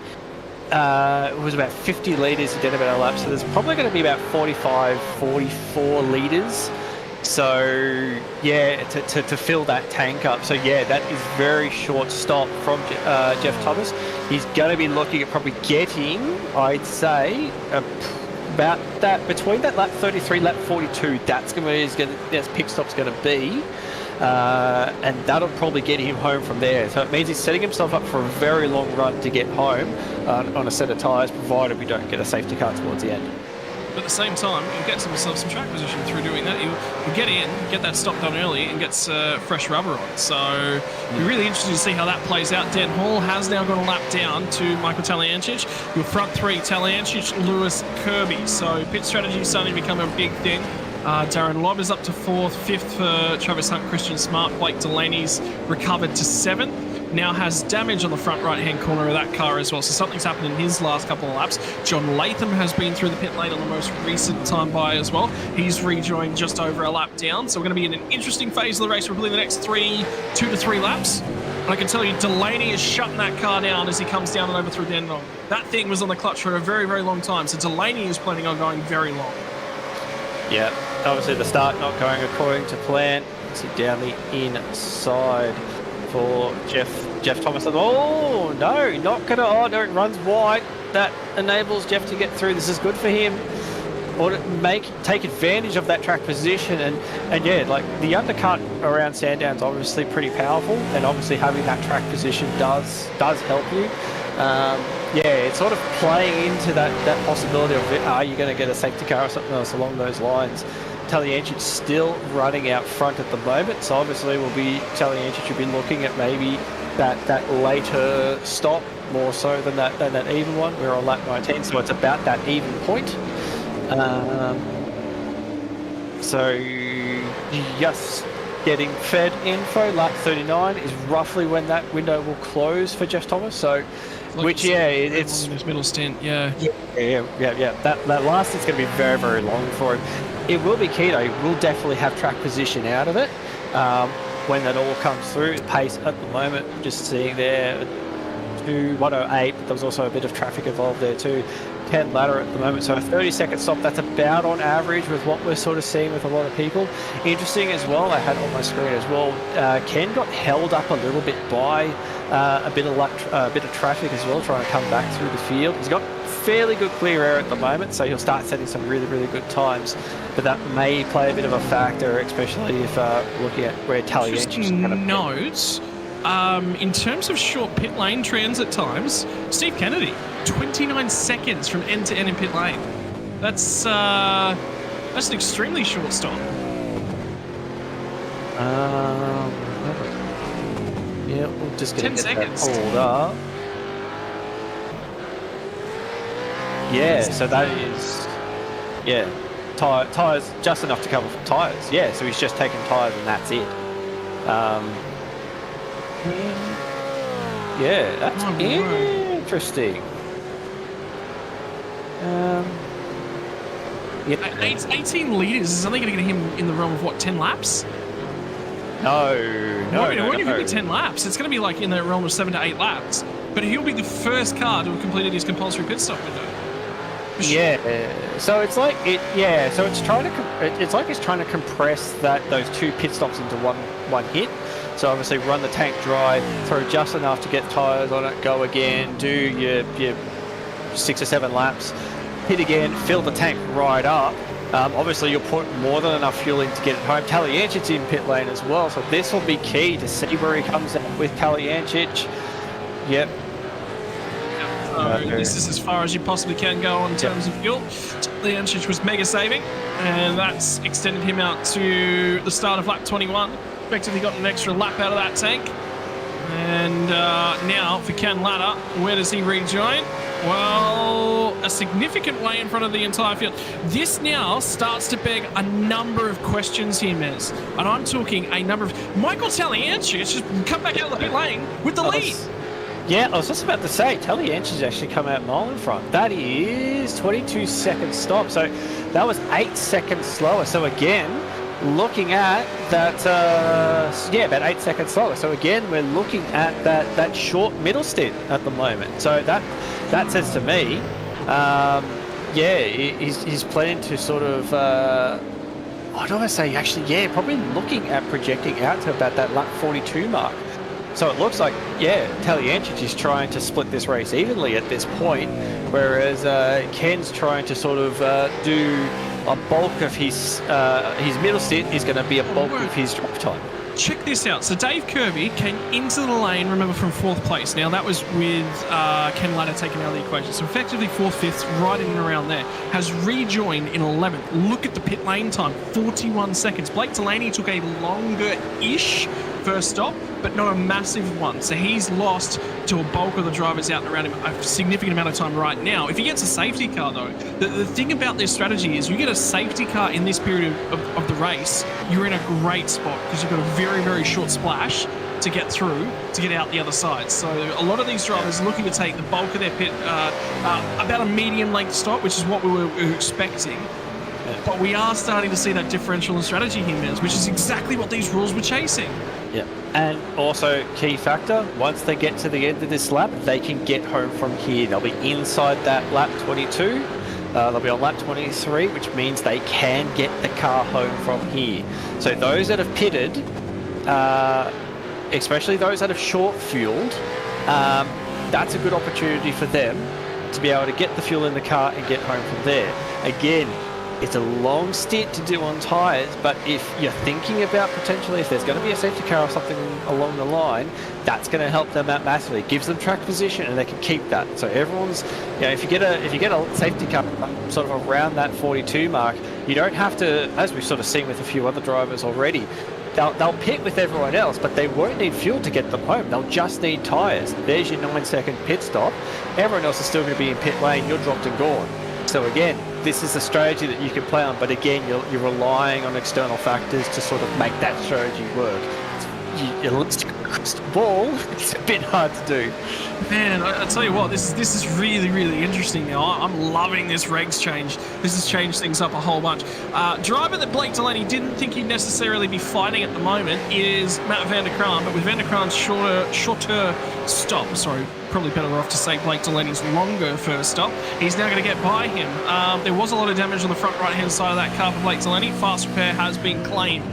it was about 50 litres he did about a lap, so there's probably going to be about 45, 44 litres. So yeah, to fill that tank up. So yeah, that is very short stop from Jeff Thomas. He's going to be looking at probably getting, I'd say, about that between that lap 33, lap 42. That's going to be his pit stop's going to be. And that'll probably get him home from there. So it means he's setting himself up for a very long run to get home on a set of tyres, provided we don't get a safety car towards the end. But at the same time, he'll get himself some track position through doing that. He'll get in, get that stop done early, and gets fresh rubber on. So it'll be really interesting to see how that plays out. Dan Hall has now got a lap down to Michael Talyancic. Your front three, Talyancic, Lewis, Kirby. So pit strategy is starting to become a big thing. Darren Lobb is up to 4th, 5th for Travis Hunt, Christian Smart. Blake Delaney's recovered to 7th. Now has damage on the front right-hand corner of that car as well. So something's happened in his last couple of laps. John Latham has been through the pit lane on the most recent time by as well. He's rejoined just over a lap down. So we're going to be in an interesting phase of the race, probably the next 2 to 3 laps. And I can tell you, Delaney is shutting that car down as he comes down and over through Dandenong. That thing was on the clutch for a very, very long time. So Delaney is planning on going very long. Yeah, obviously the start not going according to plan. See down the inside for Jeff Thomas. Oh no, not gonna. Oh no, it runs wide. That enables Jeff to get through. This is good for him. Or to take advantage of that track position, and yeah, like the undercut around Sandown's obviously pretty powerful, and obviously having that track position does help you. Yeah, it's sort of playing into that possibility of are you going to get a safety car or something else along those lines. Talyancic still running out front at the moment, so obviously Talyancic will be looking at maybe that later stop more so than that even one. We're on lap 19, so it's about that even point. So just getting fed info, lap 39 is roughly when that window will close for Jeff Thomas. So, which it's his middle stint, yeah. That last is going to be very, very long for him. It will be key though. He will definitely have track position out of it when that all comes through. Pace at the moment, just seeing there, 108. But there was also a bit of traffic involved there too. Ken Ladder at the moment, so a 30-second stop, that's about on average with what we're sort of seeing with a lot of people. Interesting as well, I had on my screen as well, Ken got held up a little bit by a bit of traffic as well, trying to come back through the field. He's got fairly good clear air at the moment, so he'll start setting some really, really good times, but that may play a bit of a factor, especially if looking at where Talyancic's kind of notes. In terms of short pit lane transit times, Steve Kennedy, 29 seconds from end to end in pit lane. That's an extremely short stop. Yeah, we'll just get 10 seconds. That pulled up. Yeah, so that is, yeah, tires just enough to cover tires. Yeah, so he's just taking tires and that's it. Yeah, that's interesting. Yeah. 18 litres is only going to get him in the realm of what, 10 laps? No, It won't even be 10 laps. It's going to be like in the realm of 7 to 8 laps. But he'll be the first car to have completed his compulsory pit stop window. Yeah, so it's like So it's trying to. It's like it's trying to compress those 2 pit stops into one hit. So obviously run the tank dry, throw just enough to get tyres on it, go again, do your 6 or 7 laps, hit again, fill the tank right up. Obviously, you'll put more than enough fuel in to get it home. Talyancic's in pit lane as well, so this will be key to see where he comes out with Talyancic. Yep. So this is as far as you possibly can go in terms of fuel. Talyancic was mega saving, and that's extended him out to the start of lap 21. Effectively got an extra lap out of that tank. And now for Ken Latta, where does he rejoin? Well, a significant way in front of the entire field. This now starts to beg a number of questions here, Mez. And I'm talking a number of... Michael Talyancic just come back out of the pit lane with the lead. Yeah, I was just about to say, Talyancic's actually come out mile in front. That is 22 seconds stop. So that was 8 seconds slower. So again, looking at that, about 8 seconds slower. So again, we're looking at that short middle stint at the moment. So that says to me, he's planning to sort of, I don't want to say actually, probably looking at projecting out to about that lap 42 mark. So it looks like, Talyancic is trying to split this race evenly at this point, whereas Ken's trying to sort of do a bulk of his middle stint is going to be a bulk of his drive time. Check this out. So Dave Kirby came into the lane, remember, from 4th place. Now, that was with Ken Latta taken out of the equation. So effectively 4th, 5th, right in and around there. Has rejoined in 11th. Look at the pit lane time, 41 seconds. Blake Delaney took a longer-ish first stop, but not a massive one. So he's lost to a bulk of the drivers out and around him a significant amount of time right now. If he gets a safety car, though, the thing about this strategy is you get a safety car in this period of the race, you're in a great spot because you've got a very, very short splash to get through, to get out the other side. So a lot of these drivers are looking to take the bulk of their pit, about a medium length stop, which is what we were expecting. But we are starting to see that differential in strategy here, Mez, which is exactly what these rules were chasing. Yeah, and also key factor, once they get to the end of this lap, they can get home from here. They'll be inside that lap 22. They'll be on lap 23, which means they can get the car home from here. So those that have pitted, especially those that have short fueled, that's a good opportunity for them to be able to get the fuel in the car and get home from there. Again, it's a long stint to do on tyres, but if you're thinking about potentially if there's going to be a safety car or something along the line, that's going to help them out massively. It gives them track position and they can keep that. So everyone's, if you get a safety car sort of around that 42 mark, you don't have to, as we've sort of seen with a few other drivers already, they'll pit with everyone else, but they won't need fuel to get them home. They'll just need tyres. There's your 9-second pit stop. Everyone else is still going to be in pit lane. You're dropped and gone. So again, this is a strategy that you can play on, but again, you're relying on external factors to sort of make that strategy work. It looks like a crystal ball. It's a bit hard to do. Man, I tell you what, this is really, really interesting now. I'm loving this regs change. This has changed things up a whole bunch. Driver that Blake Delaney didn't think he'd necessarily be fighting at the moment is Matt van der Kraan, but with van der Kraan's shorter stop, sorry, probably better off to say Blake Delaney's longer first stop, he's now going to get by him. There was a lot of damage on the front right-hand side of that car for Blake Delaney. Fast repair has been claimed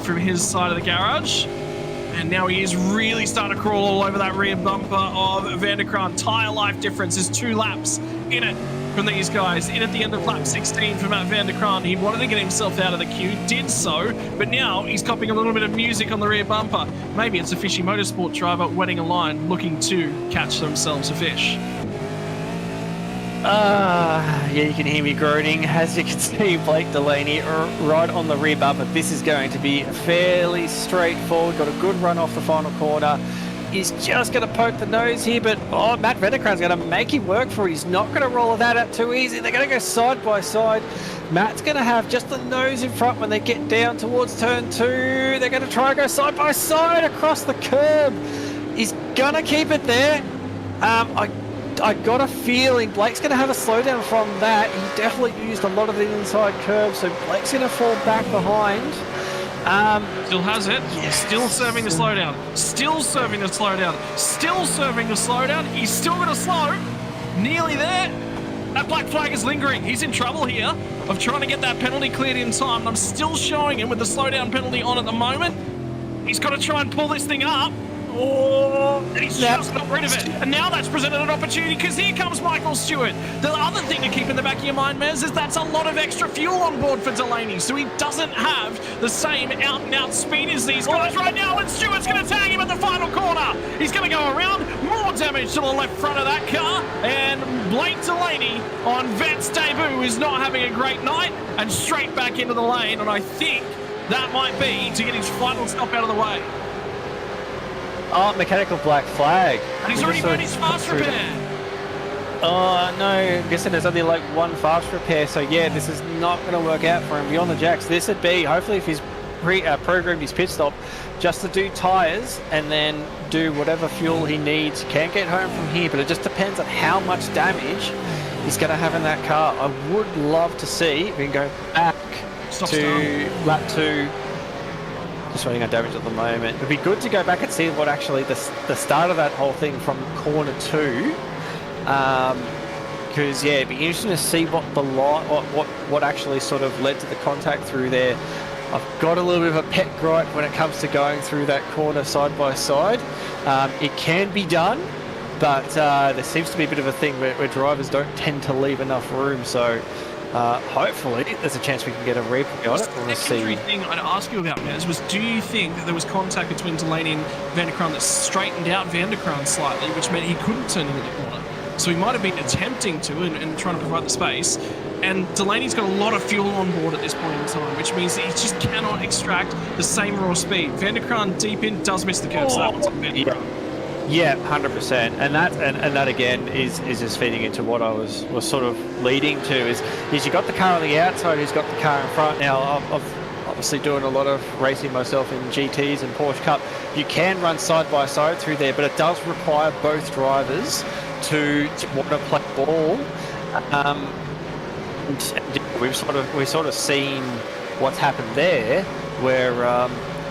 from his side of the garage. And now he is really starting to crawl all over that rear bumper of van der Kraan. Tyre life difference is 2 laps in it from these guys. In at the end of lap 16 for Matt van der Kraan. He wanted to get himself out of the queue, did so, but now he's copping a little bit of music on the rear bumper. Maybe it's a fishy motorsport driver wetting a line, looking to catch themselves a fish. You can hear me groaning. As you can see, Blake Delaney right on the rear bumper. This is going to be fairly straightforward. Got a good run off the final corner. He's just going to poke the nose here, but Matt van der Kraan's going to make him work for it. He's not going to roll that out too easy. They're going to go side by side. Matt's going to have just the nose in front when they get down towards turn 2. They're going to try and go side by side across the curb. He's going to keep it there. I got a feeling Blake's going to have a slowdown from that. He definitely used a lot of the inside curve, so Blake's going to fall back behind. Still has it. Yes. Still serving the slowdown. Still serving the slowdown. Still serving the slowdown. He's still going to slow. Nearly there. That black flag is lingering. He's in trouble here of trying to get that penalty cleared in time. And I'm still showing him with the slowdown penalty on at the moment. He's got to try and pull this thing up. Oh, and he's just got rid of it. And now that's presented an opportunity because here comes Michael Stewart. The other thing to keep in the back of your mind, Mez, is that's a lot of extra fuel on board for Delaney. So he doesn't have the same out-and-out speed as these guys right now. And Stewart's going to tag him at the final corner. He's going to go around. More damage to the left front of that car. And Blake Delaney on Vet's debut is not having a great night. And straight back into the lane. And I think that might be to get his final stop out of the way. Oh, mechanical black flag. And he's already burned his fast repair. Oh, no. I'm guessing there's only like one fast repair. So, yeah, this is not going to work out for him. Beyond the jacks, this would be, hopefully, if he's programmed his pit stop, just to do tyres and then do whatever fuel he needs. Can't get home from here, but it just depends on how much damage he's going to have in that car. I would love to see if we can go back to lap 2. Just running on damage at the moment. It'd be good to go back and see what actually the start of that whole thing from corner 2. Because yeah, it'd be interesting to see what the what actually sort of led to the contact through there. I've got a little bit of a pet gripe when it comes to going through that corner side by side. It can be done, but there seems to be a bit of a thing where drivers don't tend to leave enough room. So. Hopefully, there's a chance we can get a replay on it. The secondary thing I'd ask you about, Mez, was do you think that there was contact between Delaney and Vanderkran that straightened out Vanderkran slightly, which meant he couldn't turn into the corner? So he might have been attempting to and trying to provide the space. And Delaney's got a lot of fuel on board at this point in time, which means that he just cannot extract the same raw speed. Vanderkran deep in does miss the curve, so that one's on Vanderkran. Yeah, 100%, and that again is just feeding into what I was sort of leading to is you got the car on the outside, who's got the car in front. Now I'm obviously doing a lot of racing myself in GTs and Porsche Cup. You can run side by side through there, but it does require both drivers to want to play ball. We've sort of seen what's happened there, where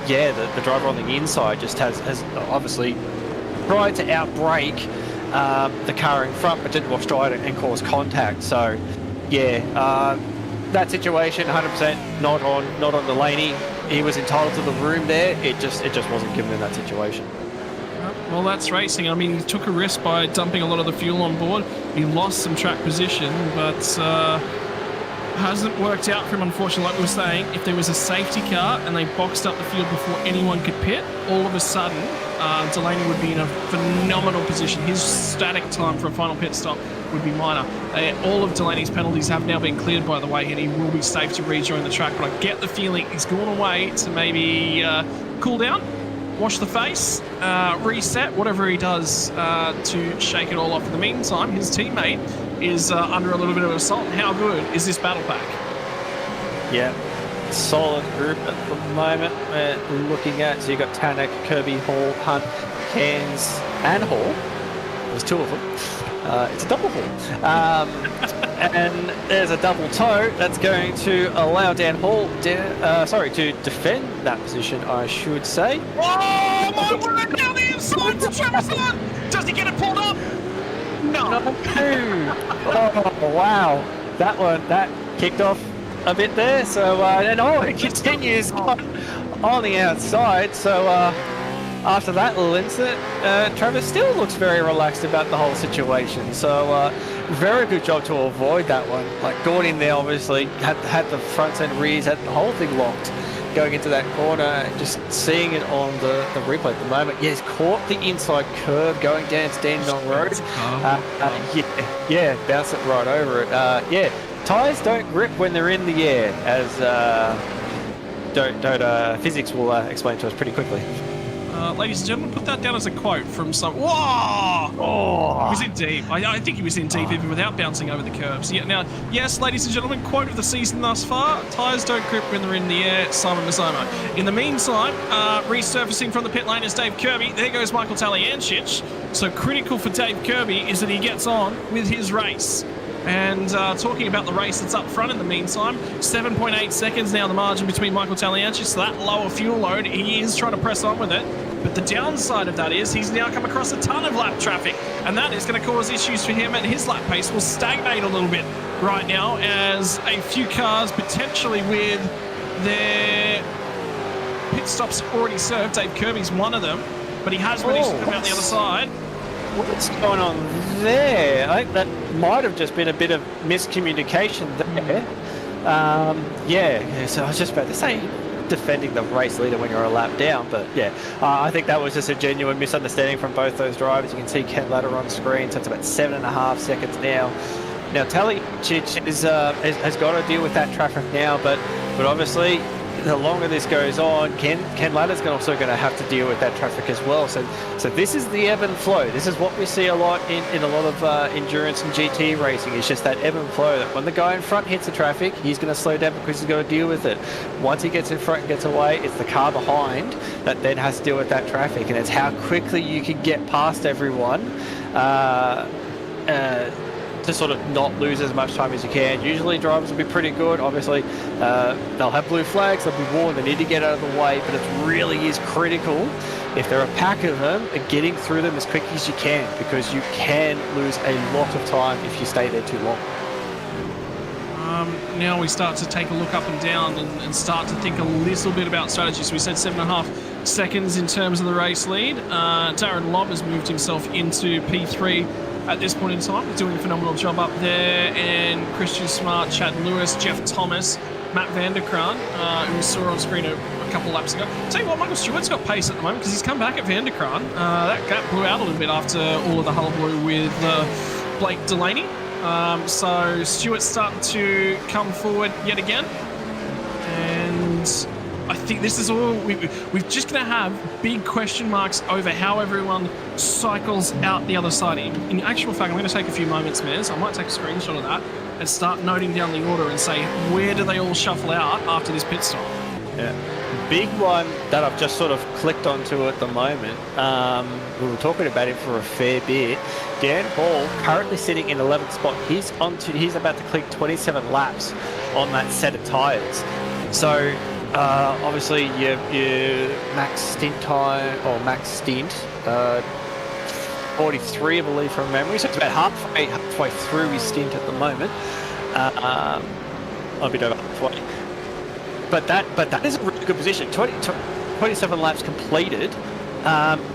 the driver on the inside just has obviously tried to outbrake the car in front, but didn't watch stride and cause contact. So, yeah, that situation 100% not on Delaney. He was entitled to the room there. It just wasn't given in that situation. Well, that's racing. I mean, he took a risk by dumping a lot of the fuel on board. He lost some track position, but hasn't worked out for him, unfortunately. Like we were saying, if there was a safety car and they boxed up the field before anyone could pit, all of a sudden, Delaney would be in a phenomenal position. His static time for a final pit stop would be minor. All of Delaney's penalties have now been cleared, by the way, and he will be safe to rejoin the track. But I get the feeling he's gone away to maybe cool down, wash the face, reset, whatever he does to shake it all off. In the meantime, his teammate is under a little bit of assault. How good is this battle pack? Yeah. Solid group at the moment we're looking at. So you've got Tanak, Kirby, Hall, Hunt, Cairns, and Hall. There's two of them. It's a double Hall. And there's a double toe that's going to allow Dan Hall to defend that position, I should say. Oh, my word! Down the inside to Travis Hunt! Does he get it pulled up? No. Number 2. Oh, wow. That kicked off a bit there. So, it continues on the outside. So, after that little incident, Travis still looks very relaxed about the whole situation. So, very good job to avoid that one. Like, going in there, obviously, had the fronts and rears, had the whole thing locked going into that corner, and just seeing it on the replay at the moment. Yeah, he's caught the inside curve going down to Dandenong Road. Bounce it right over it. Tyres don't grip when they're in the air, as physics will explain to us pretty quickly. Ladies and gentlemen, put that down as a quote from some... Whoa! Oh! He was in deep. I think he was in deep even without bouncing over the curves. Yeah, now, yes, ladies and gentlemen, quote of the season thus far, tyres don't grip when they're in the air, Simon Mazomo. In the meantime, resurfacing from the pit lane is Dave Kirby. There goes Michael Talyancic. So critical for Dave Kirby is that he gets on with his race. And talking about the race that's up front in the meantime, 7.8 seconds now the margin between Michael Talianchis, so that lower fuel load, he is trying to press on with it. But the downside of that is he's now come across a ton of lap traffic, and that is going to cause issues for him, and his lap pace will stagnate a little bit right now as a few cars potentially with their pit stops already served. Dave Kirby's one of them, but he has managed to come out the other side. What's going on there? I think that might have just been a bit of miscommunication there. Yeah, so I was just about to say, defending the race leader when you're a lap down, but yeah, I think that was just a genuine misunderstanding from both those drivers. You can see Ken Ladder on screen, so it's about 7.5 seconds now. Now Talichich has got to deal with that traffic now, but obviously the longer this goes on, Ken Ladder's also going to have to deal with that traffic as well. So this is the ebb and flow. This is what we see a lot in a lot of endurance and GT racing. It's just that ebb and flow, that when the guy in front hits the traffic, he's going to slow down because he's got to deal with it. Once he gets in front and gets away, it's the car behind that then has to deal with that traffic, and it's how quickly you can get past everyone to sort of not lose as much time as you can. Usually drivers will be pretty good. Obviously, they'll have blue flags, they'll be warned, they need to get out of the way, but it really is critical, if there are a pack of them, getting through them as quick as you can, because you can lose a lot of time if you stay there too long. Now we start to take a look up and down and start to think a little bit about strategy. So we said 7.5 seconds in terms of the race lead. Darren Lobb has moved himself into P3 at this point in time. He's doing a phenomenal job up there. And Christian Smart, Chad Lewis, Jeff Thomas, Matt Vanderkraan, who we saw on screen a couple laps ago. Tell you what, Michael Stewart's got pace at the moment because he's come back at Vanderkraan. That gap blew out a little bit after all of the hullabaloo with Blake Delaney. So Stewart's starting to come forward yet again. And I think this is all, we're just going to have big question marks over how everyone cycles out the other side. In actual fact, I'm going to take a few moments, Mez. I might take a screenshot of that and start noting down the order and say, where do they all shuffle out after this pit stop? Yeah. Big one that I've just sort of clicked onto at the moment. We were talking about him for a fair bit. Dan Hall currently sitting in 11th spot. He's about to click 27 laps on that set of tyres. So obviously your max stint time, or max stint, 43 I believe from memory. So it's about halfway through his stint at the moment. A bit over halfway. But that is a really good position. 27 laps completed.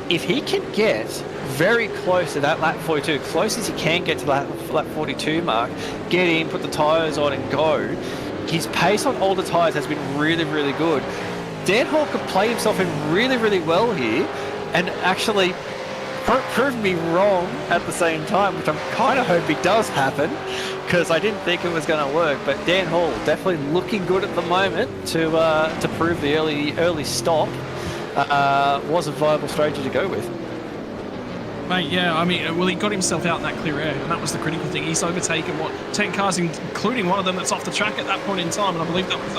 If he can get very close to that lap 42, close as he can get to that lap 42 mark, get in, put the tyres on and go, his pace on older tyres has been really, really good. Dan Hall could play himself in really, really well here and actually prove me wrong at the same time, which I'm kind of hoping does happen, because I didn't think it was going to work. But Dan Hall definitely looking good at the moment to prove the early stop was a viable strategy to go with. Mate, yeah, I mean, well, he got himself out in that clear air, and that was the critical thing. He's overtaken, 10 cars, including one of them that's off the track at that point in time, and I believe that was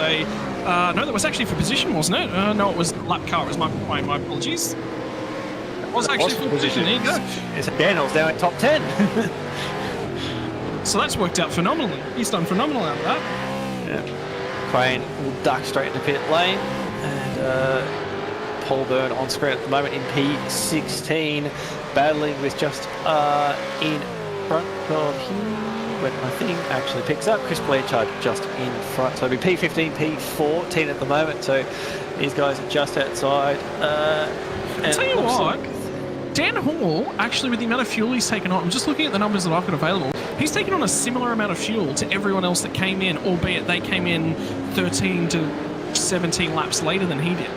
no, that was actually for position, wasn't it? No, it was lap car. It was my apologies. It was actually for position. There you go. It's Daniel's now in top 10. So that's worked out phenomenally. He's done phenomenal out of that. Yeah. Crane will duck straight into pit lane, and Paul Byrne on screen at the moment in P16, battling with just in front of him when I think actually picks up. Chris Blanchard just in front, so it'll be P15, P14 at the moment. So these guys are just outside. I'll tell you what, Dan Hall, actually, with the amount of fuel he's taken on, I'm just looking at the numbers that I've got available, he's taken on a similar amount of fuel to everyone else that came in, albeit they came in 13 to 17 laps later than he did.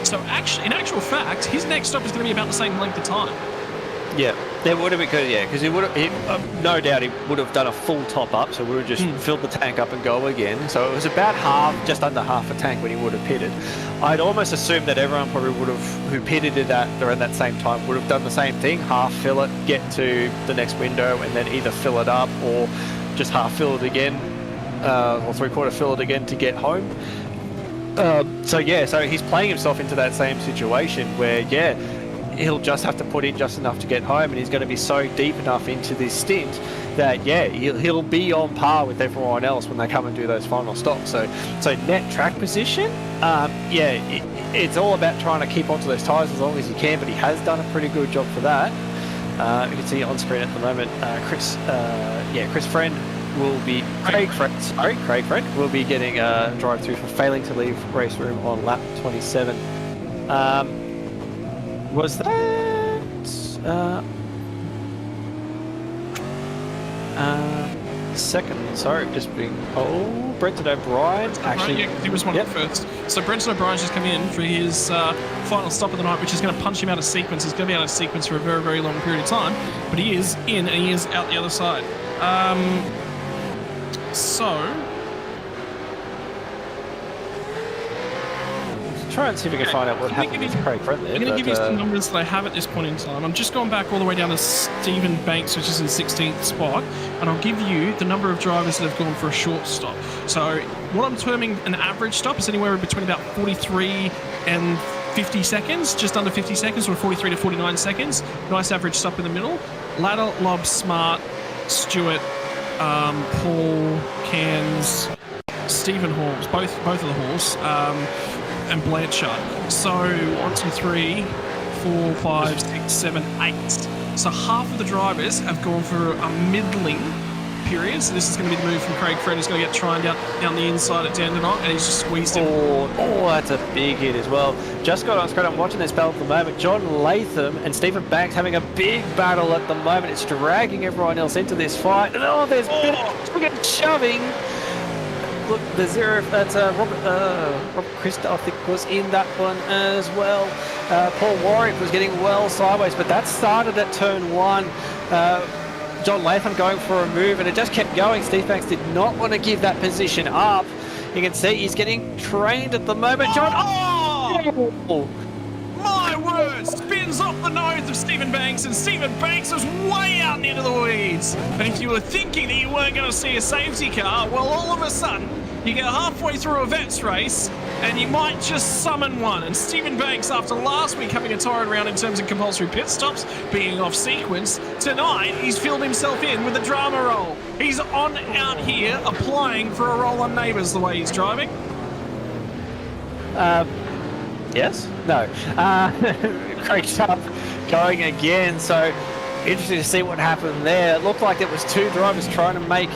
So actually, in actual fact, his next stop is going to be about the same length of time. Yeah, that would have been good, yeah, because no doubt he would have done a full top up, so we would have just filled the tank up and go again. So it was about just under half a tank when he would have pitted. I'd almost assume that everyone probably would have, who pitted it around that same time, would have done the same thing, half fill it, get to the next window, and then either fill it up or just half fill it again, or three-quarter fill it again to get home. So he's playing himself into that same situation where, he'll just have to put in just enough to get home, and he's going to be so deep enough into this stint that, yeah, he'll be on par with everyone else when they come and do those final stops. So net track position, it's all about trying to keep onto those tyres as long as you can, but he has done a pretty good job for that. You can see on screen at the moment, Chris Friend will be Craig Friend will be getting a drive through for failing to leave race room on lap 27. Was that second? Sorry, just being. Oh, Brenton O'Brien. Actually, yeah, he was one of the first. So Brenton O'Brien's just come in for his final stop of the night, which is going to punch him out of sequence. He's going to be out of sequence for a very, very long period of time, but he is in and he is out the other side. Try and see if we can find out what happened with Craig Friend there. I'm going to give you some numbers that I have at this point in time. I'm just going back all the way down to Stephen Banks, which is in 16th spot, and I'll give you the number of drivers that have gone for a short stop. So what I'm terming an average stop is anywhere between about 43 and 50 seconds, just under 50 seconds, or 43 to 49 seconds. Nice average stop in the middle. Ladder, Lob, Smart, Stewart, Paul, Cairns, Stephen Halls, both of the Halls, and Blanchard. So 1, 2, 3, 4, 5, 6, 7, 8. So half of the drivers have gone for a middling period. So this is going to be the move from Craig Friend. He's going to get trying down the inside at Dandenong, and he's just squeezed him. Oh, that's a big hit as well. Just got on screen. I'm watching this battle at the moment. John Latham and Stephen Banks having a big battle at the moment. It's dragging everyone else into this fight. And there's big shoving. Look, the zero, that's Robert Christ, I think, was in that one as well. Paul Warwick was getting well sideways, but that started at turn 1. John Latham going for a move, and it just kept going. Steve Banks did not want to give that position up. You can see he's getting trained at the moment. John, my word! Spins off the nose of Stephen Banks, and Stephen Banks was way out into the weeds. And if you were thinking that you weren't going to see a safety car, well, all of a sudden, you get halfway through a vets race, and you might just summon one. And Stephen Banks, after last week having a torrid round in terms of compulsory pit stops, being off sequence, tonight he's filled himself in with a drama roll. He's on out here applying for a roll on Neighbours the way he's driving. Yes? No. Craig Sharp going again, so interesting to see what happened there. It looked like there was 2 drivers trying to make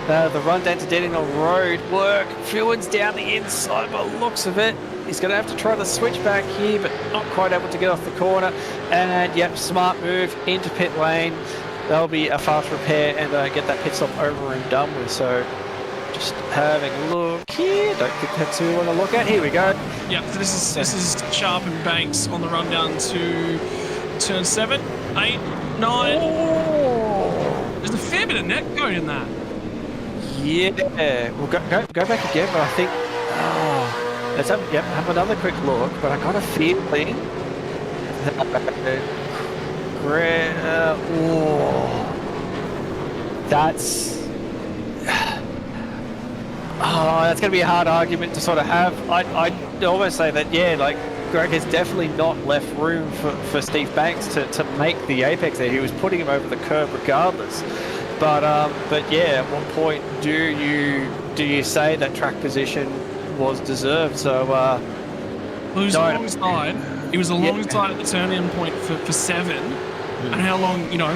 the run down to Dandenong Road work. Fuin's down the inside by the looks of it. He's going to have to try the switch back here, but not quite able to get off the corner. And yep, smart move into pit lane. That'll be a fast repair and get that pit stop over and done with. So just having a look here. Don't think that's who we want to look at. Here we go. Yeah, so this is Sharp and Banks on the run down to turn 7, 8, 9. There's a fair bit of net code in that. Yeah, we'll go back again, but I think let's have another quick look. But I got a feeling that's going to be a hard argument to sort of have. I'd almost say that, yeah, like Greg has definitely not left room for Steve Banks to make the apex there. He was putting him over the curb regardless. But yeah, at what point do you say that track position was deserved? So well, he was alongside. He was alongside at the turn-in point for 7. And how long, you know,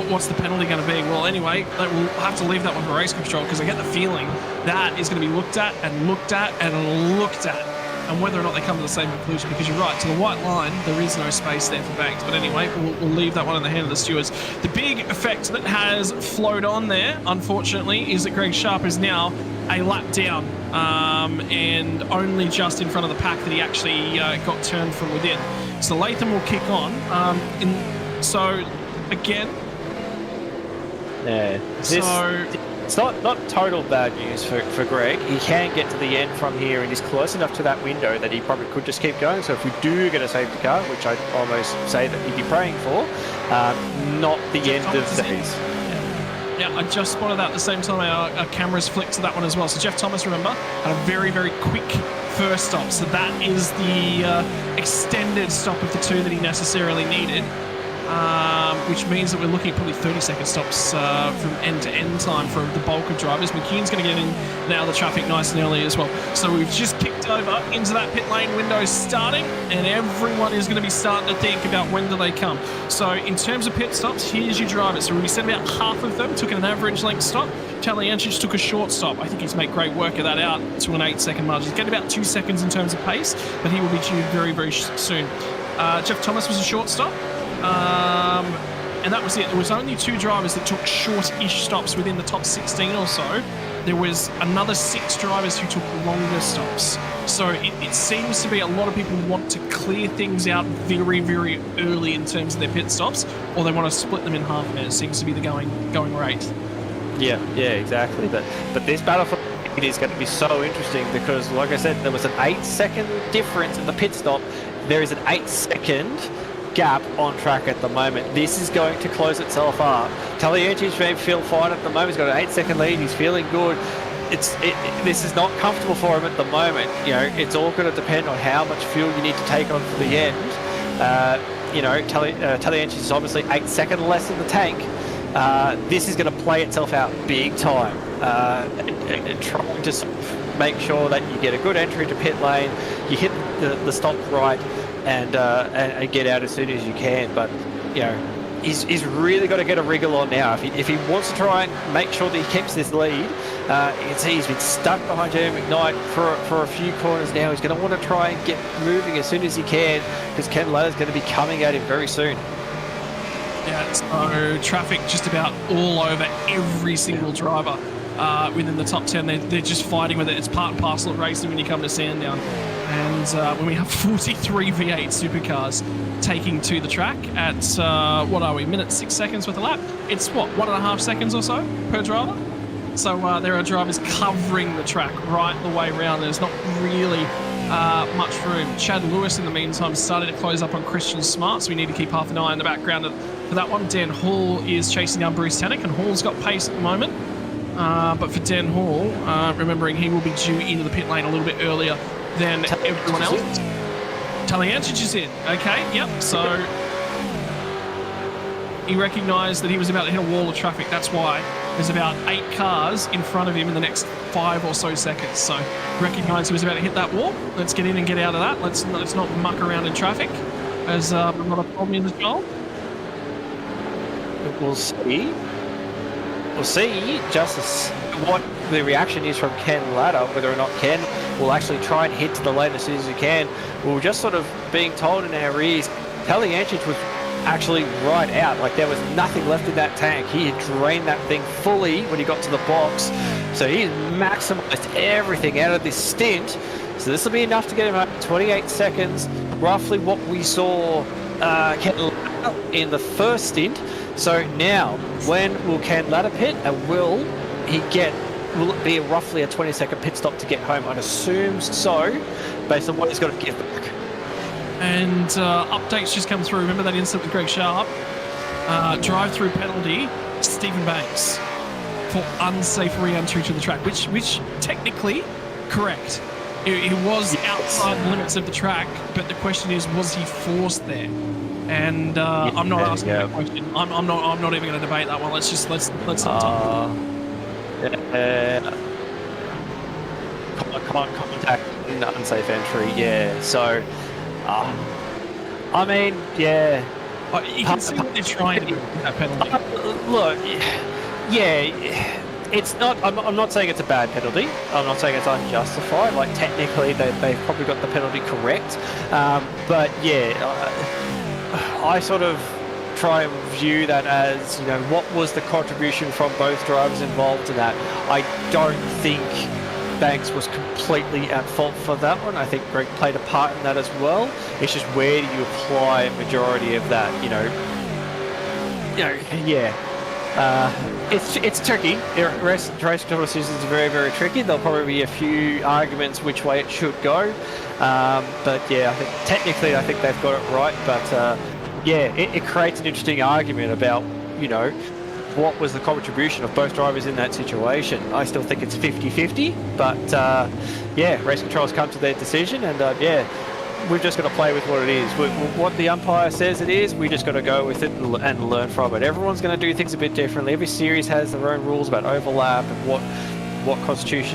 what's the penalty going to be? Well, anyway, we'll have to leave that one for race control, because I get the feeling that is going to be looked at and looked at and looked at, and whether or not they come to the same conclusion, because you're right, to the white line, there is no space there for Banks. But anyway, we'll leave that one in the hand of the stewards. The big effect that has flowed on there, unfortunately, is that Greg Sharp is now a lap down, and only just in front of the pack that he actually got turned from within. So Latham will kick on. So, again... Yeah. It's not total bad news for Greg. He can get to the end from here, and he's close enough to that window that he probably could just keep going. So if we do get a safety car, which I'd almost say that he'd be praying for, not the end of days. Yeah, I just spotted that at the same time our cameras flicked to that one as well. So Jeff Thomas, remember, had a very, very quick first stop. So that is the extended stop of the 2 that he necessarily needed. Which means that we're looking at probably 30-second stops from end-to-end time for the bulk of drivers. McKeon's going to get in and out of the traffic nice and early as well. So we've just kicked over into that pit lane window starting, and everyone is going to be starting to think about when do they come. So in terms of pit stops, here's your drivers. So we said about half of them took an average length stop. Taliancic took a short stop. I think he's made great work of that out to an 8-second margin. He's getting about 2 seconds in terms of pace, but he will be due very, very soon. Jeff Thomas was a short stop. And that was it. There was only 2 drivers that took short-ish stops within the top 16 or so. There was another 6 drivers who took longer stops. So it seems to be a lot of people want to clear things out very, very early in terms of their pit stops, or they want to split them in half. And it seems to be the going rate. Yeah, exactly. But this battle for it is going to be so interesting because, like I said, there was an 8-second difference in the pit stop. There is an 8-second gap on track at the moment. This is going to close itself up. Taliancic may feel fine at the moment. He's got an 8-second lead. He's feeling good. This is not comfortable for him at the moment. You know, it's all going to depend on how much fuel you need to take on for the end. You know, Taliancic is obviously 8-second less in the tank. This is going to play itself out big time. And trying to sort of make sure that you get a good entry to pit lane, you hit the stop right, and get out as soon as you can. But you know, he's really got to get a wriggle on now if he wants to try and make sure that he keeps this lead. You can see he's been stuck behind Jeremy McKnight for a few corners now. He's going to want to try and get moving as soon as he can because Ken Latter's going to be coming at him very soon. Yeah, so traffic just about all over every single driver within the top 10. They're just fighting with it. It's part and parcel of racing when you come to Sandown. And when we have 43 V8 supercars taking to the track at, what are we, minute 6 seconds with a lap? It's what, 1.5 seconds or so per driver? So there are drivers covering the track right the way around. There's not really much room. Chad Lewis, in the meantime, started to close up on Christian Smart, so we need to keep half an eye on the background for that one. Dan Hall is chasing down Bruce Tannock, and Hall's got pace at the moment. But for Dan Hall, remembering he will be due into the pit lane a little bit earlier than everyone else. Taliancic is in. Okay, yep. So he recognised that he was about to hit a wall of traffic. That's why there's about 8 cars in front of him in the next 5 or so seconds. So recognised he was about to hit that wall. Let's get in and get out of that. Let's not muck around in traffic as not a problem in the job. We'll see. We'll see just what the reaction is from Ken Latter, whether or not Ken will actually try and hit to the lane as soon as he can. We were just sort of being told in our ears, Taliancic was actually right out. Like there was nothing left in that tank. He had drained that thing fully when he got to the box. So he's maximised everything out of this stint. So this will be enough to get him up 28 seconds, roughly what we saw Ken Latter in the first stint. So now, when will Ken Latter pit, and will it be roughly a 20-second pit stop to get home? I'd assume so, based on what he's got to give back. And updates just come through. Remember that incident with Greg Sharp? Drive-through penalty, Stephen Banks, for unsafe re-entry to the track, which technically correct. It was outside the limits of the track, but the question is, was he forced there? And I'm not asking that question. I'm not even going to debate that one. Let's not talk. Contact in unsafe entry. Yeah. So, I mean, yeah. You can see what they're trying to do with that penalty. Look, yeah. It's not. I'm not saying it's a bad penalty. I'm not saying it's unjustified. Like technically, they've probably got the penalty correct. But yeah. I sort of try and view that as, you know, what was the contribution from both drivers involved in that. I don't think Banks was completely at fault for that one. I think Greg played a part in that as well. It's just where do you apply a majority of that, you know, yeah. It's tricky. Race decisions are very, very tricky. There'll probably be a few arguments which way it should go. But yeah, I think technically I think they've got it right. But yeah, it creates an interesting argument about, you know, what was the contribution of both drivers in that situation. I still think it's 50-50, but yeah, race control's come to their decision, and yeah, we've just got to play with what it is. What the umpire says it is, we just got to go with it and learn from it. Everyone's going to do things a bit differently. Every series has their own rules about overlap and what constitutes,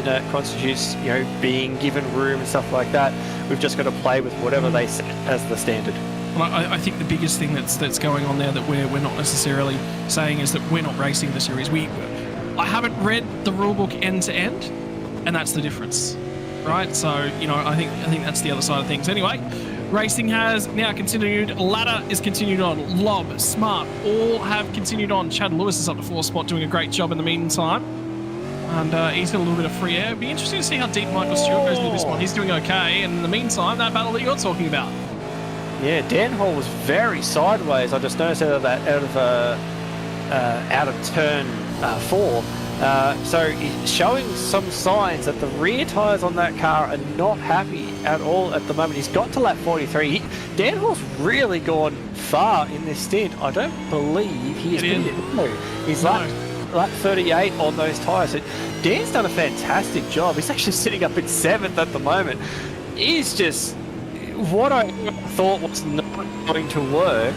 you know, being given room and stuff like that. We've just got to play with whatever they set as the standard. Well, I think the biggest thing that's going on there that we're not necessarily saying is that we're not racing the series. I haven't read the rulebook end to end, and that's the difference, right? So, you know, I think that's the other side of things. Anyway, racing has now continued. Ladder is continued on. Lob, Smart, all have continued on. Chad Lewis is up to 4th spot, doing a great job in the meantime. And he's got a little bit of free air. It'd be interesting to see how deep Michael Stewart goes into this one. He's doing okay. And in the meantime, that battle that you're talking about. Yeah, Dan Hall was very sideways. I just noticed out of turn 4. So he's showing some signs that the rear tyres on that car are not happy at all at the moment. He's got to lap 43. Dan Hall's really gone far in this stint. I don't believe he has been it. He's lap 38 on those tyres. So Dan's done a fantastic job. He's actually sitting up in 7th at the moment. He's just... what I thought was not going to work,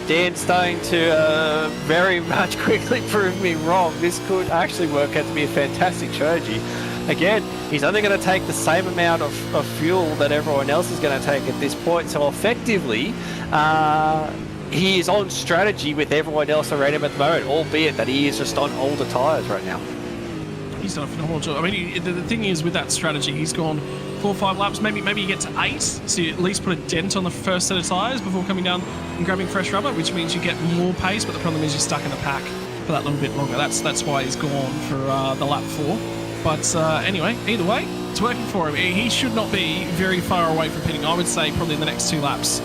Dan's starting to very much quickly prove me wrong. This could actually work out to be a fantastic strategy. Again, he's only going to take the same amount of fuel that everyone else is going to take at this point, so effectively he is on strategy with everyone else around him at the moment, albeit that he is just on older tyres right now. He's done a phenomenal job. I mean, the thing is with that strategy, he's gone 4 or 5 laps, maybe you get to 8, so you at least put a dent on the first set of tyres before coming down and grabbing fresh rubber, which means you get more pace, but the problem is you're stuck in the pack for that little bit longer. That's why he's gone for the lap 4. But anyway, either way, it's working for him. He should not be very far away from pitting. I would say probably in the next 2 laps.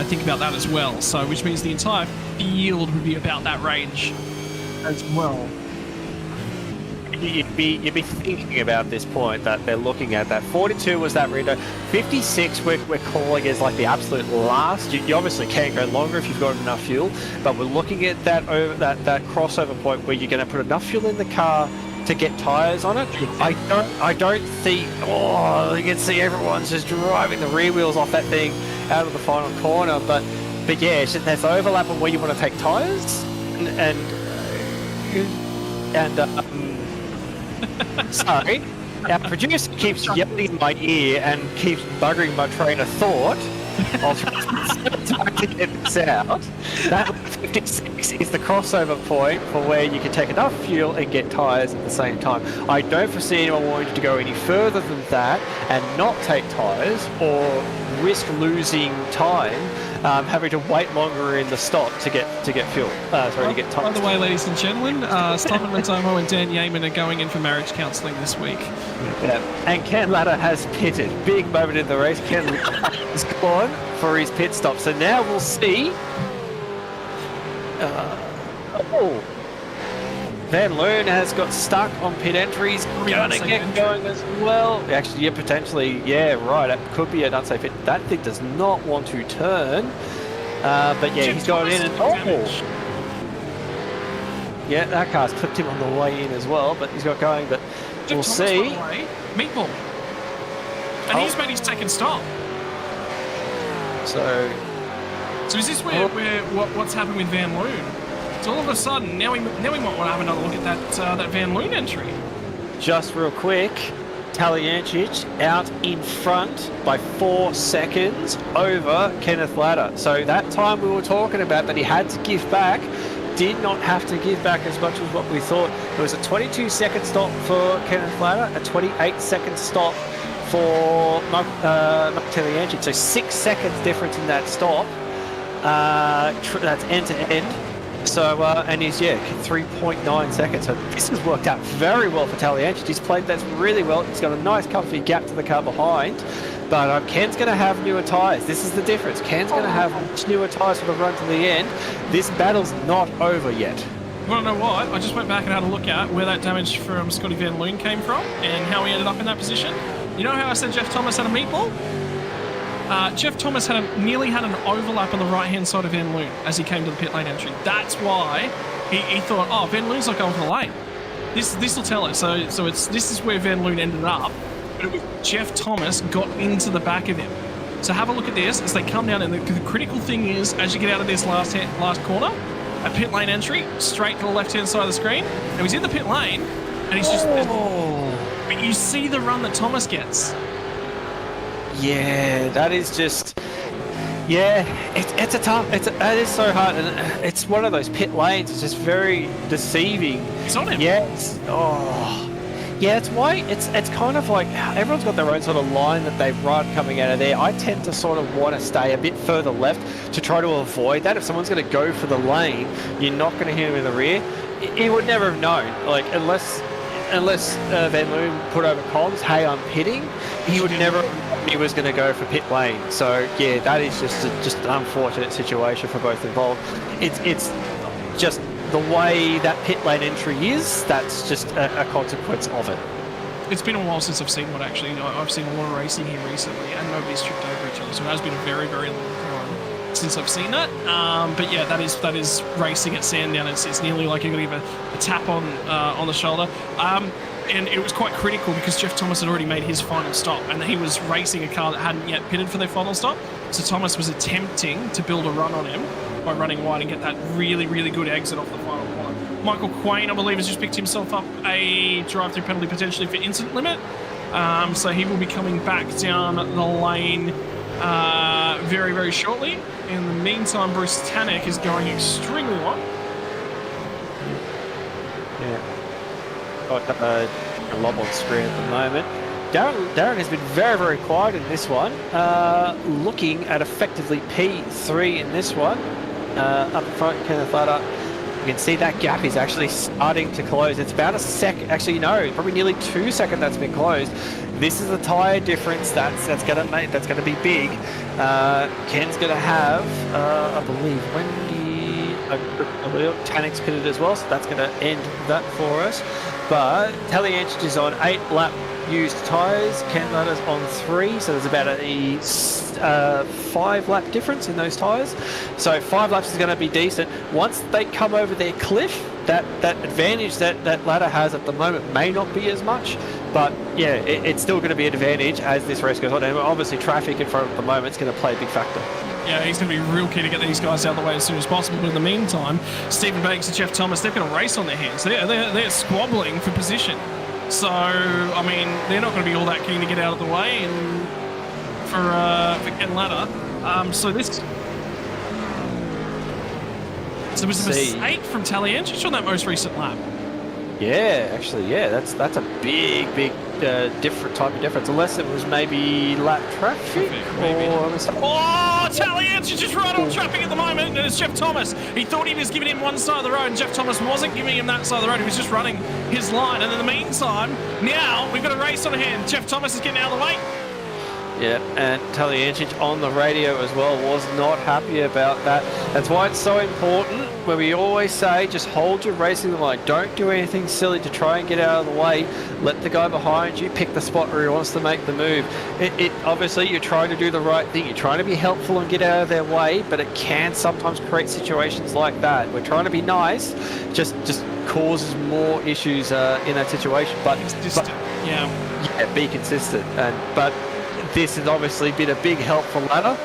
Think about that as well. So, which means the entire field would be about that range as well. You'd be thinking about this point that they're looking at. That 42 was that window. 56 we're calling as like the absolute last. You obviously can't go longer if you've got enough fuel, but we're looking at that crossover point where you're going to put enough fuel in the car to get tyres on it. I don't think. Oh, you can see everyone's just driving the rear wheels off that thing out of the final corner. But yeah, there's overlap on where you want to take tyres and sorry, our producer keeps yelling in my ear and keeps buggering my train of thought. I'll try to get this out. That 56 is the crossover point for where you can take enough fuel and get tyres at the same time. I don't foresee anyone wanting to go any further than that and not take tyres or risk losing time, having to wait longer in the stop to get fuel. To get tyres. By the way, ladies and gentlemen, Stefan Matomo and Dan Yeaman are going in for marriage counselling this week. Yeah. And Ken Ladder has pitted. Big moment in the race. Ken has gone for his pit stop. So now we'll see. Van Loon has got stuck on pit entries. Going to get going as well. Actually, yeah, potentially. Yeah, right. It could be an unsafe hit. That thing does not want to turn. But yeah, he's got in and yeah, that car's clipped him on the way in as well. But he's got going. But we'll see. Meatball. And he's made his second stop. So is this what's happened with Van Loon? So all of a sudden, now we might want to have another look at that Van Loon entry. Just real quick, Talyancic out in front by 4 seconds over Kenneth Ladder. So that time we were talking about that he had to give back, did not have to give back as much as what we thought. It was a 22-second stop for Kenneth Ladder, a 28-second stop for Mark Talyancic. So 6 seconds difference in that stop. That's end to end. So, and he's, 3.9 seconds. So this has worked out very well for Talyancic. He's played that really well. He's got a nice comfy gap to the car behind. But Ken's going to have newer tyres. This is the difference. Ken's going to have much newer tyres for the run to the end. This battle's not over yet. You want to know what? I just went back and had a look at where that damage from Scotty Van Loon came from and how he ended up in that position. You know how I said Jeff Thomas had a meatball? Jeff Thomas nearly had an overlap on the right-hand side of Van Loon as he came to the pit lane entry. That's why he thought, oh, Van Loon's not going for the lane. This will tell us. So this is where Van Loon ended up. But it was Jeff Thomas got into the back of him. So have a look at this as they come down, and the critical thing is, as you get out of this last corner, a pit lane entry straight to the left-hand side of the screen. And he's in the pit lane, and he's just. But you see the run that Thomas gets. Yeah, that is just. Yeah, it's a tough. It is so hard, and it's one of those pit lanes. It's just very deceiving. He's on him. Yes. Oh. Yeah, it's why it's kind of like everyone's got their own sort of line that they run coming out of there. I tend to sort of want to stay a bit further left to try to avoid that. If someone's going to go for the lane, you're not going to hit him in the rear. He would never have known, like unless Van Loon put over comms, hey, I'm pitting, he would never have known he was going to go for pit lane. So yeah, that is just an unfortunate situation for both involved. It's just the way that pit lane entry is, that's just a consequence of it. It's been a while since I've seen one, actually. I've seen a lot of racing here recently, and nobody's tripped over each other, so it has been a very, very long time since I've seen that. But yeah, that is racing at Sandown. It's nearly like you're going to give a tap on the shoulder. And it was quite critical because Jeff Thomas had already made his final stop, and he was racing a car that hadn't yet pitted for their final stop. So Thomas was attempting to build a run on him by running wide and get that really, really good exit off the final corner. Michael Quain, I believe, has just picked himself up a drive-through penalty potentially for incident limit. So he will be coming back down the lane very, very shortly. In the meantime, Bruce Tanek is going extremely well. Yeah. Got a lob on screen at the moment. Darren has been very, very quiet in this one. Looking at effectively P3 in this one. Up front, Kenneth Latta. You can see that gap is actually starting to close. It's about a second, actually no, probably nearly 2 seconds that's been closed. This is a tyre difference that's gonna be big. Ken's gonna have, I believe, Wendy, Tanek's pitted as well, so that's gonna end that for us. But Talianchich is on 8 lap used tyres, Ken Latta's on 3, so there's about a 5 lap difference in those tyres. So 5 laps is going to be decent. Once they come over their cliff, that advantage that Latta has at the moment may not be as much, but yeah, it's still going to be an advantage as this race goes on. And obviously traffic in front at the moment is going to play a big factor. Yeah, he's going to be real key to get these guys out of the way as soon as possible. But in the meantime, Stephen Banks and Jeff Thomas, they've got a race on their hands. They're squabbling for position. So, I mean, they're not going to be all that keen to get out of the way and for Ken Latta. So this was a mistake from Talianchich on that most recent lap. Yeah, actually, yeah, that's a big different type of difference. Unless it was maybe lap traffic maybe. Or... Oh, Talianchich just right on traffic at the moment, and it's Jeff Thomas. He thought he was giving him one side of the road, and Jeff Thomas wasn't giving him that side of the road. He was just running his line. And in the meantime, now we've got a race on hand. Jeff Thomas is getting out of the way. Yeah, and Talianchich on the radio as well was not happy about that. That's why it's so important where we always say just hold your racing line. Don't do anything silly to try and get out of the way. Let the guy behind you pick the spot where he wants to make the move. It obviously you're trying to do the right thing. You're trying to be helpful and get out of their way, but it can sometimes create situations like that. We're trying to be nice, just causes more issues in that situation. But be consistent. But this has obviously been a big help for Latta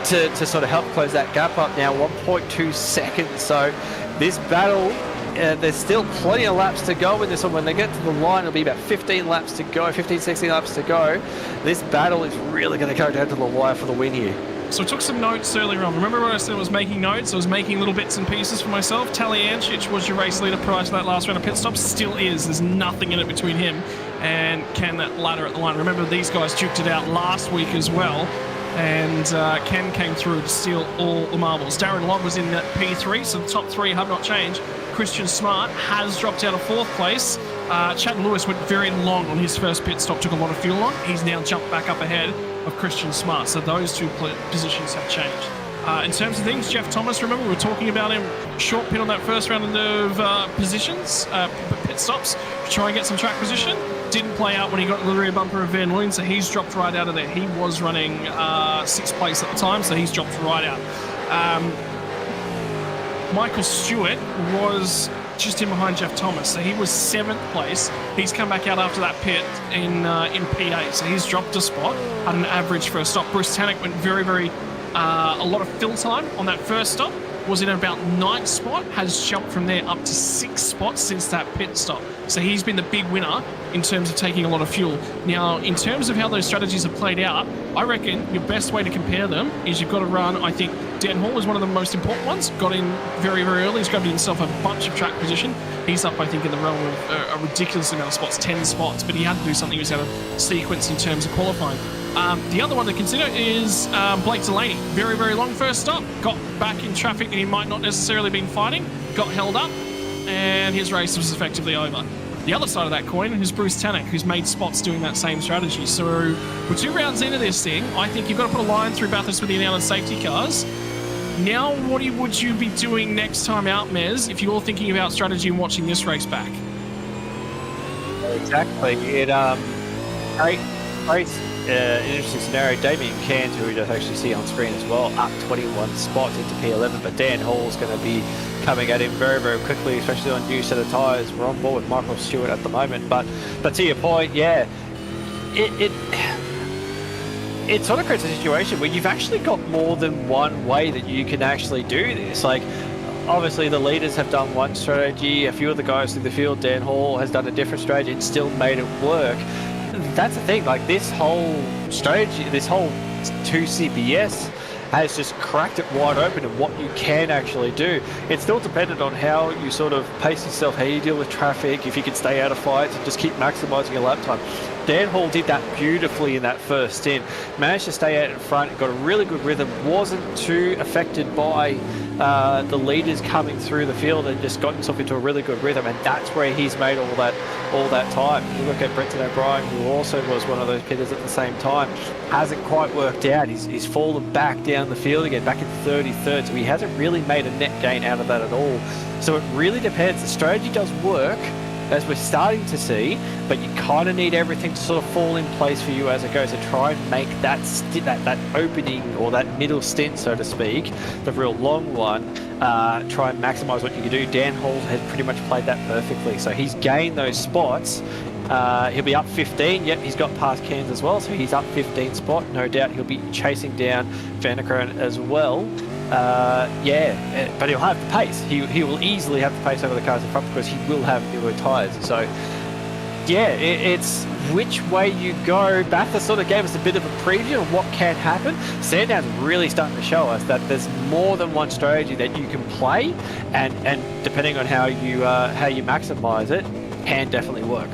to sort of help close that gap up now, 1.2 seconds. So this battle, there's still plenty of laps to go in this one. When they get to the line, it'll be about 15 laps to go, 15, 16 laps to go. This battle is really going to go down to the wire for the win here. So I took some notes earlier on. Remember when I said I was making notes? I was making little bits and pieces for myself. Talianchich was your race leader prior to that last round of pit stops. Still is. There's nothing in it between him and Ken Latta at the line. Remember, these guys duked it out last week as well. And Ken came through to steal all the marbles. Darren Logg was in that P3, so the top three have not changed. Christian Smart has dropped out of 4th place. Chad Lewis went very long on his first pit stop, took a lot of fuel on. He's now jumped back up ahead of Christian Smart, so those two positions have changed. In terms of things, Jeff Thomas, remember we were talking about him, short pit on that first round of pit stops, to try and get some track position. Didn't play out when he got to the rear bumper of Van Loon, so he's dropped right out of there. He was running 6th place at the time, so he's dropped right out. Michael Stewart was just in behind Jeff Thomas. So he was 7th place. He's come back out after that pit in P8. So he's dropped a spot, had an average first stop. Bruce Tannock went very, a lot of fill time on that first stop. Was in about 9th spot, has jumped from there up to 6 spots since that pit stop. So he's been the big winner in terms of taking a lot of fuel. Now, in terms of how those strategies have played out, I reckon your best way to compare them is you've got to run, I think Dan Hall is one of the most important ones. Got in very early. He's grabbed himself a bunch of track position. He's up, I think, in the realm of a ridiculous amount of spots, 10 spots, but he had to do something. He was out of sequence in terms of qualifying. The other one to consider is Blake Delaney. Very long first stop. Got back in traffic and he might not necessarily been fighting. Got held up and his race was effectively over. The other side of that coin is Bruce Tannock, who's made spots doing that same strategy. So we're 2 rounds into this thing. I think you've got to put a line through Bathurst with the announced safety cars. Now, what would you be doing next time out, Mez, if you're thinking about strategy and watching this race back? Exactly. Great interesting scenario. Damien Cairns, who we just actually see on screen as well, up 21 spots into P11, but Dan Hall's going to be coming at him very quickly, especially on new set of tyres. We're on board with Michael Stewart at the moment, but to your point, yeah, it sort of creates a situation where you've actually got more than one way that you can actually do this. Like, obviously the leaders have done one strategy, a few of the guys through the field, Dan Hall has done a different strategy and still made it work. That's the thing, like this whole strategy, this whole 2CBS has just cracked it wide open and what you can actually do. It's still dependent on how you sort of pace yourself, how you deal with traffic, if you can stay out of fights and just keep maximising your lap time. Dan Hall did that beautifully in that first stint, managed to stay out in front, got a really good rhythm, wasn't too affected by the leaders coming through the field and just got himself into a really good rhythm, and that's where he's made all that time. You look at Brenton O'Brien, who also was one of those pitters at the same time, hasn't quite worked out. He's fallen back down the field again, back in 33rd, so he hasn't really made a net gain out of that at all. So it really depends. The strategy does work, as we're starting to see, but you kind of need everything to sort of fall in place for you as it goes, to try and make that opening or that middle stint, so to speak, the real long one, try and maximise what you can do. Dan Hall has pretty much played that perfectly, so he's gained those spots. He'll be up 15. Yep, he's got past Cairns as well, so he's up 15 spot. No doubt he'll be chasing down Vanderkroon as well. But he'll have the pace. He will easily have the pace over the cars in front because he will have newer tyres. So, yeah, it's which way you go. Bathurst sort of gave us a bit of a preview of what can happen. Sandown's really starting to show us that there's more than one strategy that you can play, and depending on how you maximise it, can definitely work.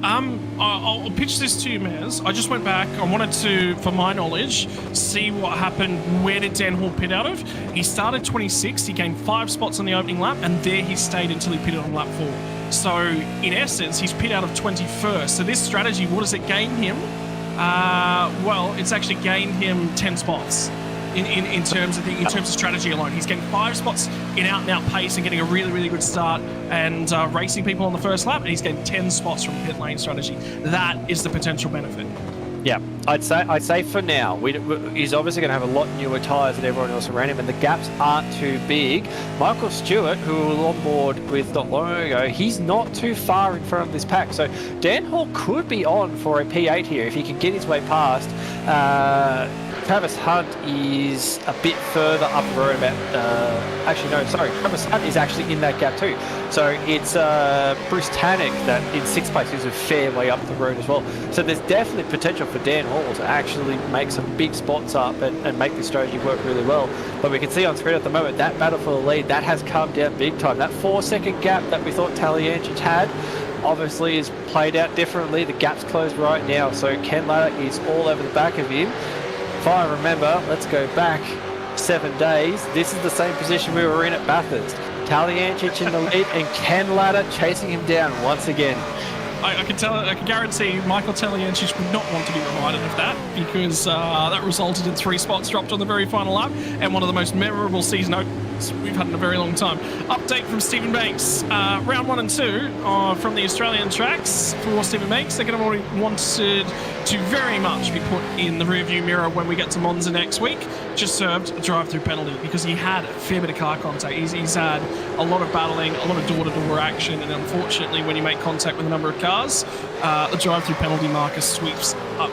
I'll pitch this to you, Maz. I just went back. I wanted to, for my knowledge, see what happened. Where did Dan Hall pit out of? He started 26th. He gained 5 spots on the opening lap, and there he stayed until he pitted on lap 4. So, in essence, he's pit out of 21st. So this strategy, what does it gain him? Well, it's actually gained him 10 spots. In terms of strategy alone, he's getting 5 spots in out-and-out pace and getting a really good start and racing people on the first lap, and he's getting 10 spots from pit lane strategy. That is the potential benefit. Yeah, I'd say for now, he's obviously going to have a lot newer tyres than everyone else around him, and the gaps aren't too big. Michael Stewart, who was on board with not long ago, he's not too far in front of this pack. So Dan Hall could be on for a P8 here if he can get his way past. Travis Hunt is a bit further up the road Travis Hunt is actually in that gap too. So it's Bruce Tannock that in 6th place is a fair way up the road as well. So there's definitely potential for Dan Hall to actually make some big spots up and make this strategy work really well. But we can see on screen at the moment that battle for the lead, that has come down big time. That 4-second gap that we thought Taliancic had obviously is played out differently. The gap's closed right now, so Ken Latta is all over the back of him. If I remember, let's go back 7 days. This is the same position we were in at Bathurst. Taliancic in the lead and Ken Latta chasing him down once again. I can guarantee Michael Taliancic would not want to be reminded of that, because that resulted in 3 spots dropped on the very final lap and one of the most memorable season as we've had in a very long time. Update from Stephen Banks. Round 1 and 2 from the Australian tracks for Stephen Banks. They're going to already wanted to very much be put in the rearview mirror when we get to Monza next week. Just served a drive-through penalty because he had a fair bit of car contact. He's had a lot of battling, a lot of door-to-door action, and unfortunately, when you make contact with a number of cars, the drive-through penalty marker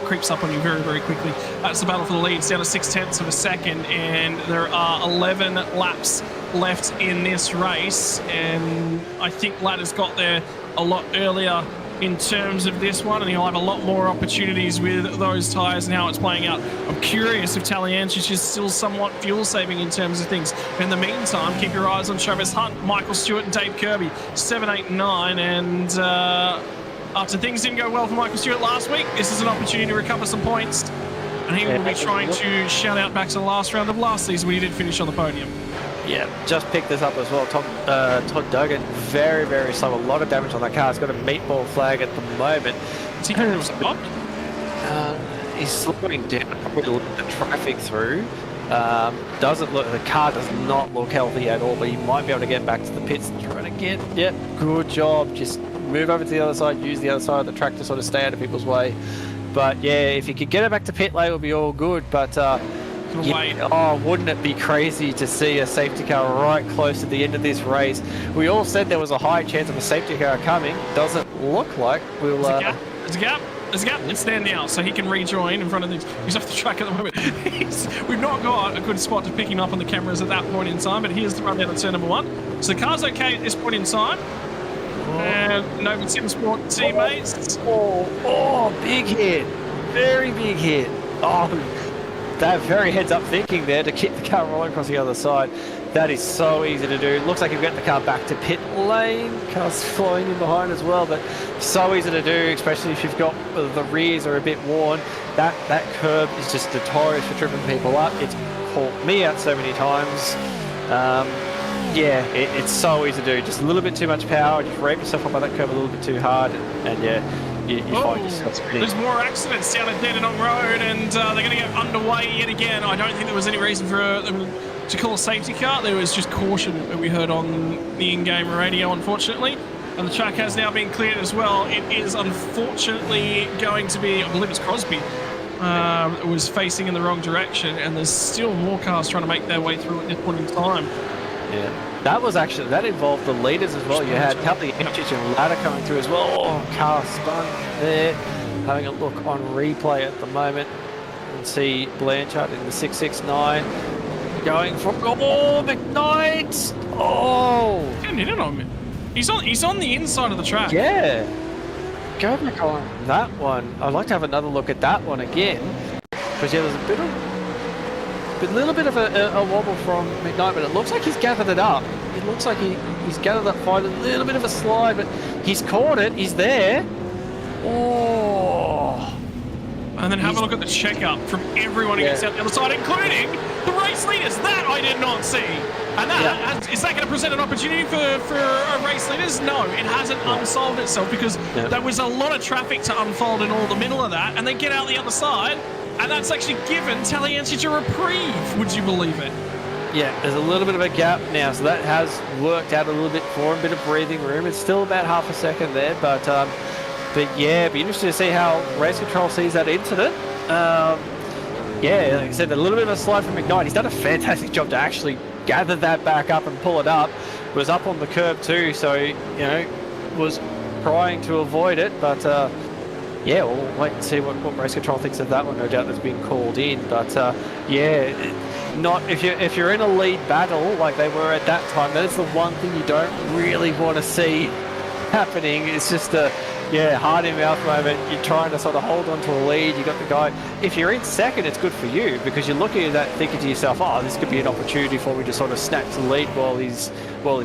creeps up on you very, very quickly. That's the battle for the lead. It's down to 0.6 of a second, and there are 11 laps left in this race, and I think Ladder's got there a lot earlier in terms of this one, and he'll have a lot more opportunities with those tyres and how it's playing out. I'm curious if Taliancic is still somewhat fuel saving in terms of things. In the meantime, keep your eyes on Travis Hunt, Michael Stewart and Dave Kirby, 7, 8, 9, and after things didn't go well for Michael Stewart last week, this is an opportunity to recover some points, and he will be trying to shout out back to the last round of last season when he did finish on the podium. Yeah, just picked this up as well. Todd Duggan, very, very slow. A lot of damage on that car. It's got a meatball flag at the moment. Is he going to stop? He's slowing down, probably letting the traffic through. Doesn't look, the car does not look healthy at all, but he might be able to get back to the pits and try to get, yep, good job. Just move over to the other side, use the other side of the track to sort of stay out of people's way. But yeah, if you could get it back to pit lane, it would be all good. But yeah, oh, wouldn't it be crazy to see a safety car right close to the end of this race? We all said there was a high chance of a safety car coming. Doesn't look like we'll... There's a gap. It's there now, so he can rejoin in front of things. He's off the track at the moment. We've not got a good spot to pick him up on the cameras at that point in time, but here's the run down at turn number 1. So the car's okay at this point in time. And Nova SimSport teammates. Oh, big hit. Very big hit. Oh, that very heads-up thinking there to keep the car rolling across the other side. That is so easy to do. Looks like you've got the car back to pit lane. Car's flying in behind as well, but so easy to do, especially if you've got the rears are a bit worn. That curb is just notorious for tripping people up. It's caught me out so many times. Yeah, it's so easy to do. Just a little bit too much power. Just rev yourself up on that curve a little bit too hard, and yeah. You find yourself pretty... There's more accidents down at Dandenong Road, and they're going to get underway yet again. I don't think there was any reason for them to call a safety car. There was just caution that we heard on the in-game radio, unfortunately. And the track has now been cleared as well. It is unfortunately going to be, I believe it's Crosby, it was facing in the wrong direction, and there's still more cars trying to make their way through at this point in time. Yeah. That involved the leaders as well. You had Taliancic and Ladder coming through as well. Oh, car spun there. Having a look on replay at the moment. You can see Blanchard in the 669 going for McKnight. Oh, getting in on him. He's on the inside of the track. Yeah. Go back on that one. I'd like to have another look at that one again, because yeah, there's a little bit of a wobble from McKnight, but it looks like he's gathered it up. It looks like he's gathered that fight, a little bit of a slide, but he's caught it. He's there. Oh. And then have a look at the checkup from everyone who gets out the other side, including the race leaders. That I did not see. And that is that going to present an opportunity for race leaders? No, it hasn't unsolved itself, because there was a lot of traffic to unfold in all the middle of that, and then get out the other side. And that's actually given Taliancic a reprieve, would you believe it? Yeah, there's a little bit of a gap now, so that has worked out a little bit for him, a bit of breathing room. It's still about half a second there, but yeah, it'd be interesting to see how race control sees that incident. Yeah, like I said, a little bit of a slide from McKnight. He's done a fantastic job to actually gather that back up and pull it up. Was up on the curb too, so, you know, was trying to avoid it, but yeah, we'll wait and see what race control thinks of that one. No doubt that's been called in, but yeah, not if you're in a lead battle like they were at that time. That is the one thing you don't really want to see happening. It's just a hard in mouth moment. You're trying to sort of hold on to a lead. You got the guy. If you're in second, it's good for you, because you're looking at that thinking to yourself, oh, this could be an opportunity for me to sort of snatch the lead while he's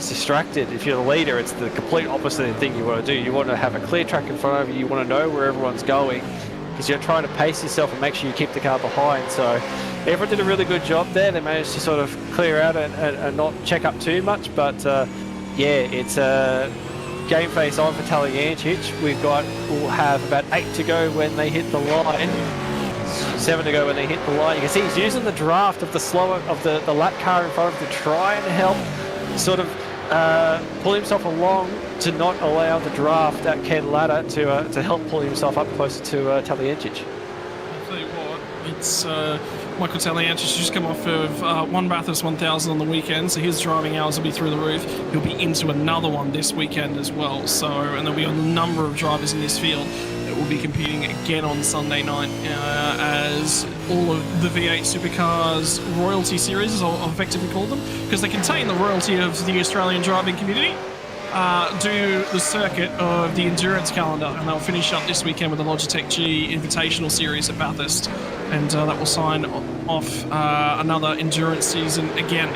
distracted. If you're the leader, it's the complete opposite thing you want to do. You want to have a clear track in front of you. You want to know where everyone's going, because you're trying to pace yourself and make sure you keep the car behind. So everyone did a really good job there. They managed to sort of clear out and not check up too much. But yeah, it's a game face on for Taliancic. We'll have about 8 to go when they hit the line. 7 to go when they hit the line. You can see he's using the draft of the slower of the lap car in front of him to try and help sort of pull himself along, to not allow the draft at Ken Ladder to help pull himself up closer to Taliencic. I'll tell you what, it's Michael Taliencic just come off of one Bathurst 1000 on the weekend, so his driving hours will be through the roof. He'll be into another one this weekend as well. So, and there'll be a number of drivers in this field that will be competing again on Sunday night, as all of the V8 Supercars Royalty Series, as I'll effectively call them, because they contain the royalty of the Australian driving community, do the circuit of the endurance calendar, and they'll finish up this weekend with the Logitech G Invitational Series at Bathurst, and that will sign off another endurance season again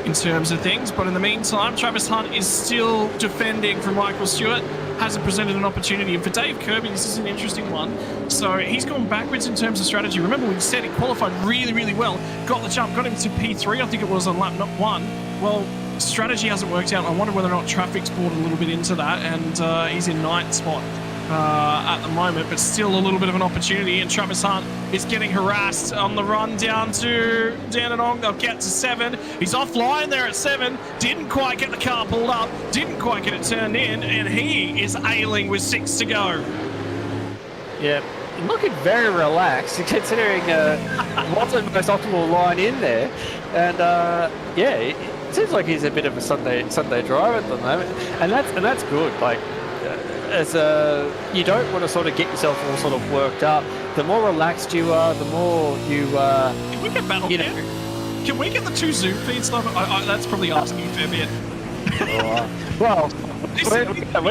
in terms of things. But in the meantime, Travis Hunt is still defending from Michael Stewart, hasn't presented an opportunity. And for Dave Kirby, this is an interesting one. So he's gone backwards in terms of strategy. Remember, we said he qualified really, really well, got the jump, got him to P3, I think it was on lap 1. Well, strategy hasn't worked out. I wonder whether or not traffic's brought a little bit into that, and he's in 9th spot at the moment, but still a little bit of an opportunity. And Travis Hunt is getting harassed on the run down to Dandenong. They'll get to 7. He's offline there at 7. Didn't quite get the car pulled up. Didn't quite get it turned in, and he is ailing with 6 to go. Yeah, looking very relaxed considering wasn't the most optimal line in there, and yeah. It seems like he's a bit of a Sunday driver at the moment, and that's good. Like, as you don't want to sort of get yourself all sort of worked up. The more relaxed you are, the more you. Can we get battle? Can we get the 2 Zoom feeds stuff? That's probably asking a fair bit. Well, we're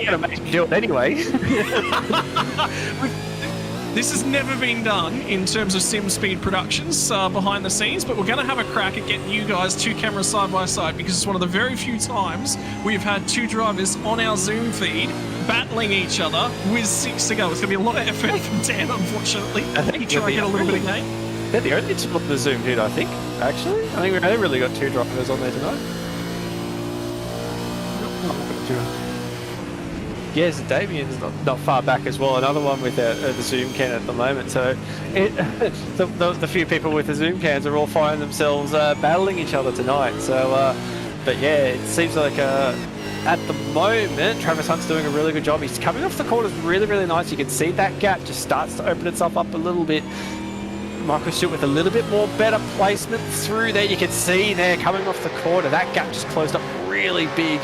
going to make you do it anyway. This has never been done in terms of SimSpeed Productions behind the scenes, but we're going to have a crack at getting you guys 2 cameras side by side, because it's one of the very few times we've had 2 drivers on our Zoom feed battling each other with 6 to go. It's going to be a lot of effort from Dan, unfortunately. I think try to get a little bit of gain. They're the only 2 on the Zoom feed, I think, actually. I think we've only really got 2 drivers on there tonight. Yes, Damien's not far back as well. Another one with the Zoom can at the moment. So the few people with the Zoom cans are all finding themselves battling each other tonight. So, but yeah, it seems like at the moment, Travis Hunt's doing a really good job. He's coming off the corners really, really nice. You can see that gap just starts to open itself up a little bit. Michael Stewart with a little bit more better placement through there. You can see there coming off the corner, that gap just closed up really big.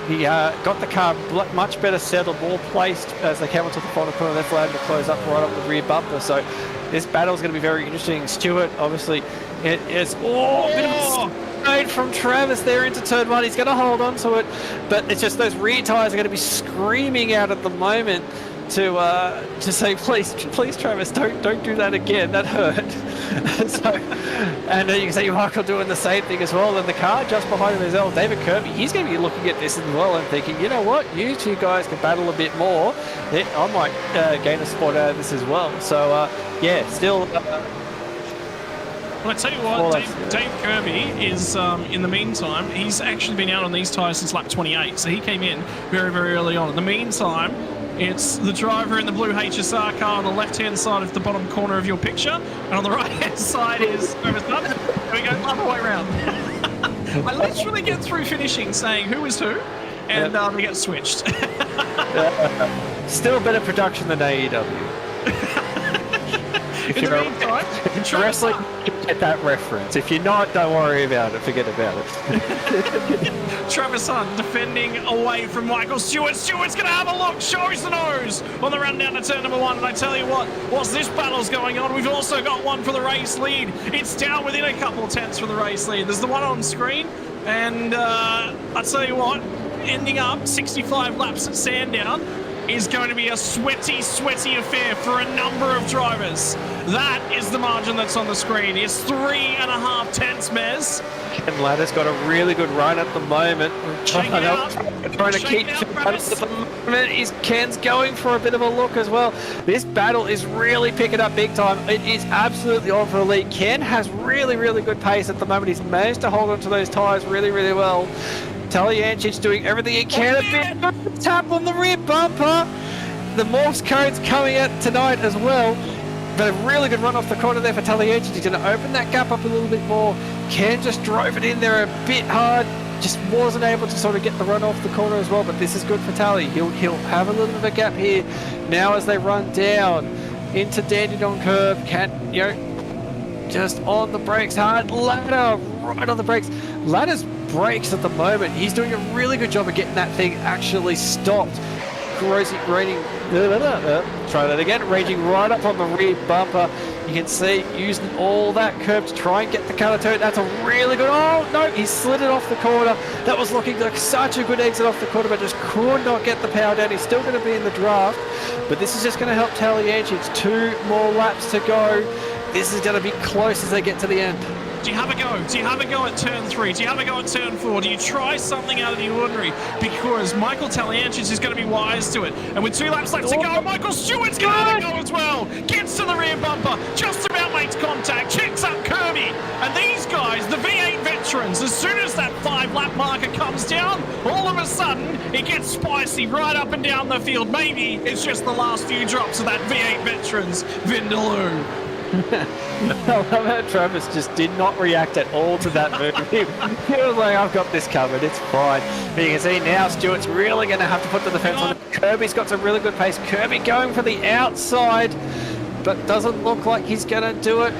He got the car much better settled, more placed as they came onto the final corner. They're able to close up right up the rear bumper. So this battle is going to be very interesting. Stewart, obviously, it is a bit of a straight from Travis there into turn 1. He's going to hold on to it, but it's just those rear tyres are going to be screaming out at the moment to say, please, Travis, don't do that again. That hurt. So, and you can see Michael doing the same thing as well. And the car just behind him as well, David Kirby, he's going to be looking at this as well and thinking, you know what, you 2 guys can battle a bit more. I might gain a spot out of this as well. So, yeah, still. Well, I tell you what, Dave Kirby is, in the meantime, he's actually been out on these tyres since lap 28. So he came in very, very early on. In the meantime, it's the driver in the blue HSR car on the left-hand side of the bottom corner of your picture, and on the right-hand side is Travis Hunt. There we go, other way around. I literally get through finishing saying who is who, and we get switched. Still better production than AEW. If you're wrestling, get that reference. If you're not, don't worry about it. Forget about it. Travis Hunt defending away from Michael Stewart. Stewart's going to have a look. Shows the nose on the run down to turn number 1. And I tell you what, whilst this battle's going on, we've also got one for the race lead. It's down within a couple tenths for the race lead. There's the one on screen. And I tell you what, ending up 65 laps at Sandown is going to be a sweaty affair for a number of drivers. That is the margin that's on the screen. It's 3.5 tenths, Mez. And Ladder's got a really good run at the moment. Trying to keep at the moment. Ken's going for a bit of a look as well. This battle is really picking up big time. It is absolutely on for the lead. Ken has really, really good pace at the moment. He's managed to hold onto those tyres really, really well. Taliencic doing everything he can. A tap on the rear bumper. The Morse code's coming out tonight as well. But a really good run off the corner there for Taliagic. He's going to open that gap up a little bit more. Ken just drove it in there a bit hard. Just wasn't able to sort of get the run off the corner as well. But this is good for Tally. He'll have a little bit of a gap here now as they run down into Dandenong Curve. Can, you know, just on the brakes hard. Ladder right on the brakes. Ladder's brakes at the moment. He's doing a really good job of getting that thing actually stopped. Raging, try that again, raging right up on the rear bumper. You can see using all that curb to try and get the cutter turn. That's a really good, oh no, he slid it off the corner. That was looking like such a good exit off the corner, but just could not get the power down. He's still going to be in the draft, but this is just going to help Taliagic. 2 more laps to go. This is going to be close as they get to the end. Do you have a go? Do you have a go at turn 3? Do you have a go at turn 4? Do you try something out of the ordinary? Because Michael Taliagic is going to be wise to it. And with 2 laps left to go, Michael Stewart's going to have a go as well. Gets to the rear bumper, just about makes contact, checks up Kirby. And these guys, the V8 veterans, as soon as that 5-lap marker comes down, all of a sudden, it gets spicy right up and down the field. Maybe it's just the last few drops of that V8 veterans Vindaloo. I love how Travis just did not react at all to that move. He was like, I've got this covered, it's fine. But you can see now Stewart's really going to have to put the defense on. Kirby's got some really good pace. Kirby going for the outside, but doesn't look like he's going to do it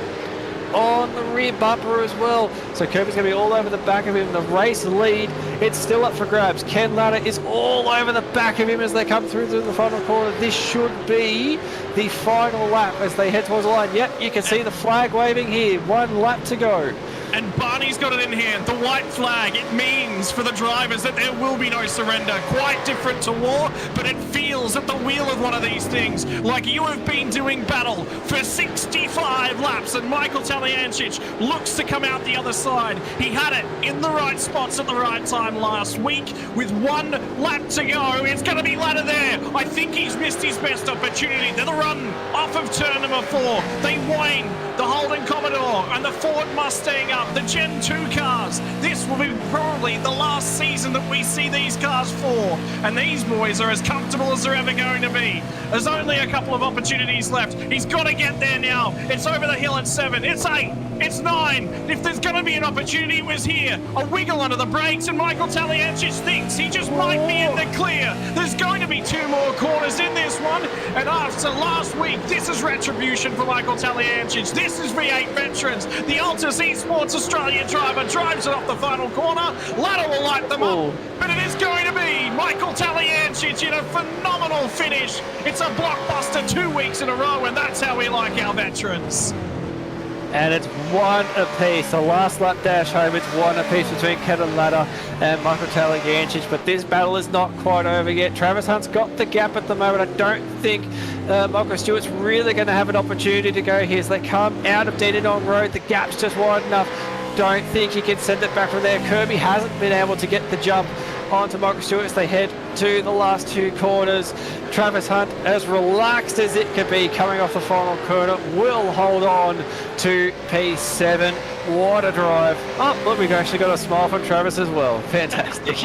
on the rear bumper as well. So Kirby's going to be all over the back of him. The race lead, it's still up for grabs. Ken Ladder is all over the back of him as they come through to the final corner. This should be the final lap as they head towards the line. Yep, you can see the flag waving here. 1 lap to go. And Barney's got it in hand. The white flag, it means for the drivers that there will be no surrender. Quite different to war, but it feels at the wheel of one of these things like you have been doing battle for 65 laps, and Michael Taliagic looks to come out the other side. He had it in the right spots at the right time last week. With 1 lap to go, it's going to be Ladder there. I think he's missed his best opportunity. They're the run off of turn number 4. They wind the Holden Commodore and the Ford Mustang up, the Gen 2 cars. This will be probably the last season that we see these cars for, and these boys are as comfortable as they're ever going to be. There's only a couple of opportunities left. He's got to get there now. It's over the hill at 7, it's 8, it's 9. If there's going to be an opportunity, it was here. A wiggle under the brakes, and Michael Taliagic thinks he just might be in the clear. There's going to be 2 more corners in this one, and after last week, this is retribution for Michael Taliagic. This is V8 Veterans. The Altus Esports Australia driver drives it off the final corner. Ladder will light them up, but it is going to be Michael Taliagic in a phenomenal finish. It's a blockbuster 2 weeks in a row, and that's how we like our veterans. And it's 1 apiece. The last lap dash home, it's 1 apiece between Ken and Ladder and Michael Taliagic. But this battle is not quite over yet. Travis Hunt's got the gap at the moment. I don't think Michael Stewart's really going to have an opportunity to go here as they come out of Dandenong Road. The gap's just wide enough. Don't think he can send it back from there. Kirby hasn't been able to get the jump onto Michael Stewart as they head to the last 2 corners. Travis Hunt, as relaxed as it could be coming off the final corner, will hold on to P7. What a drive. Oh, look, we've actually got a smile from Travis as well. Fantastic.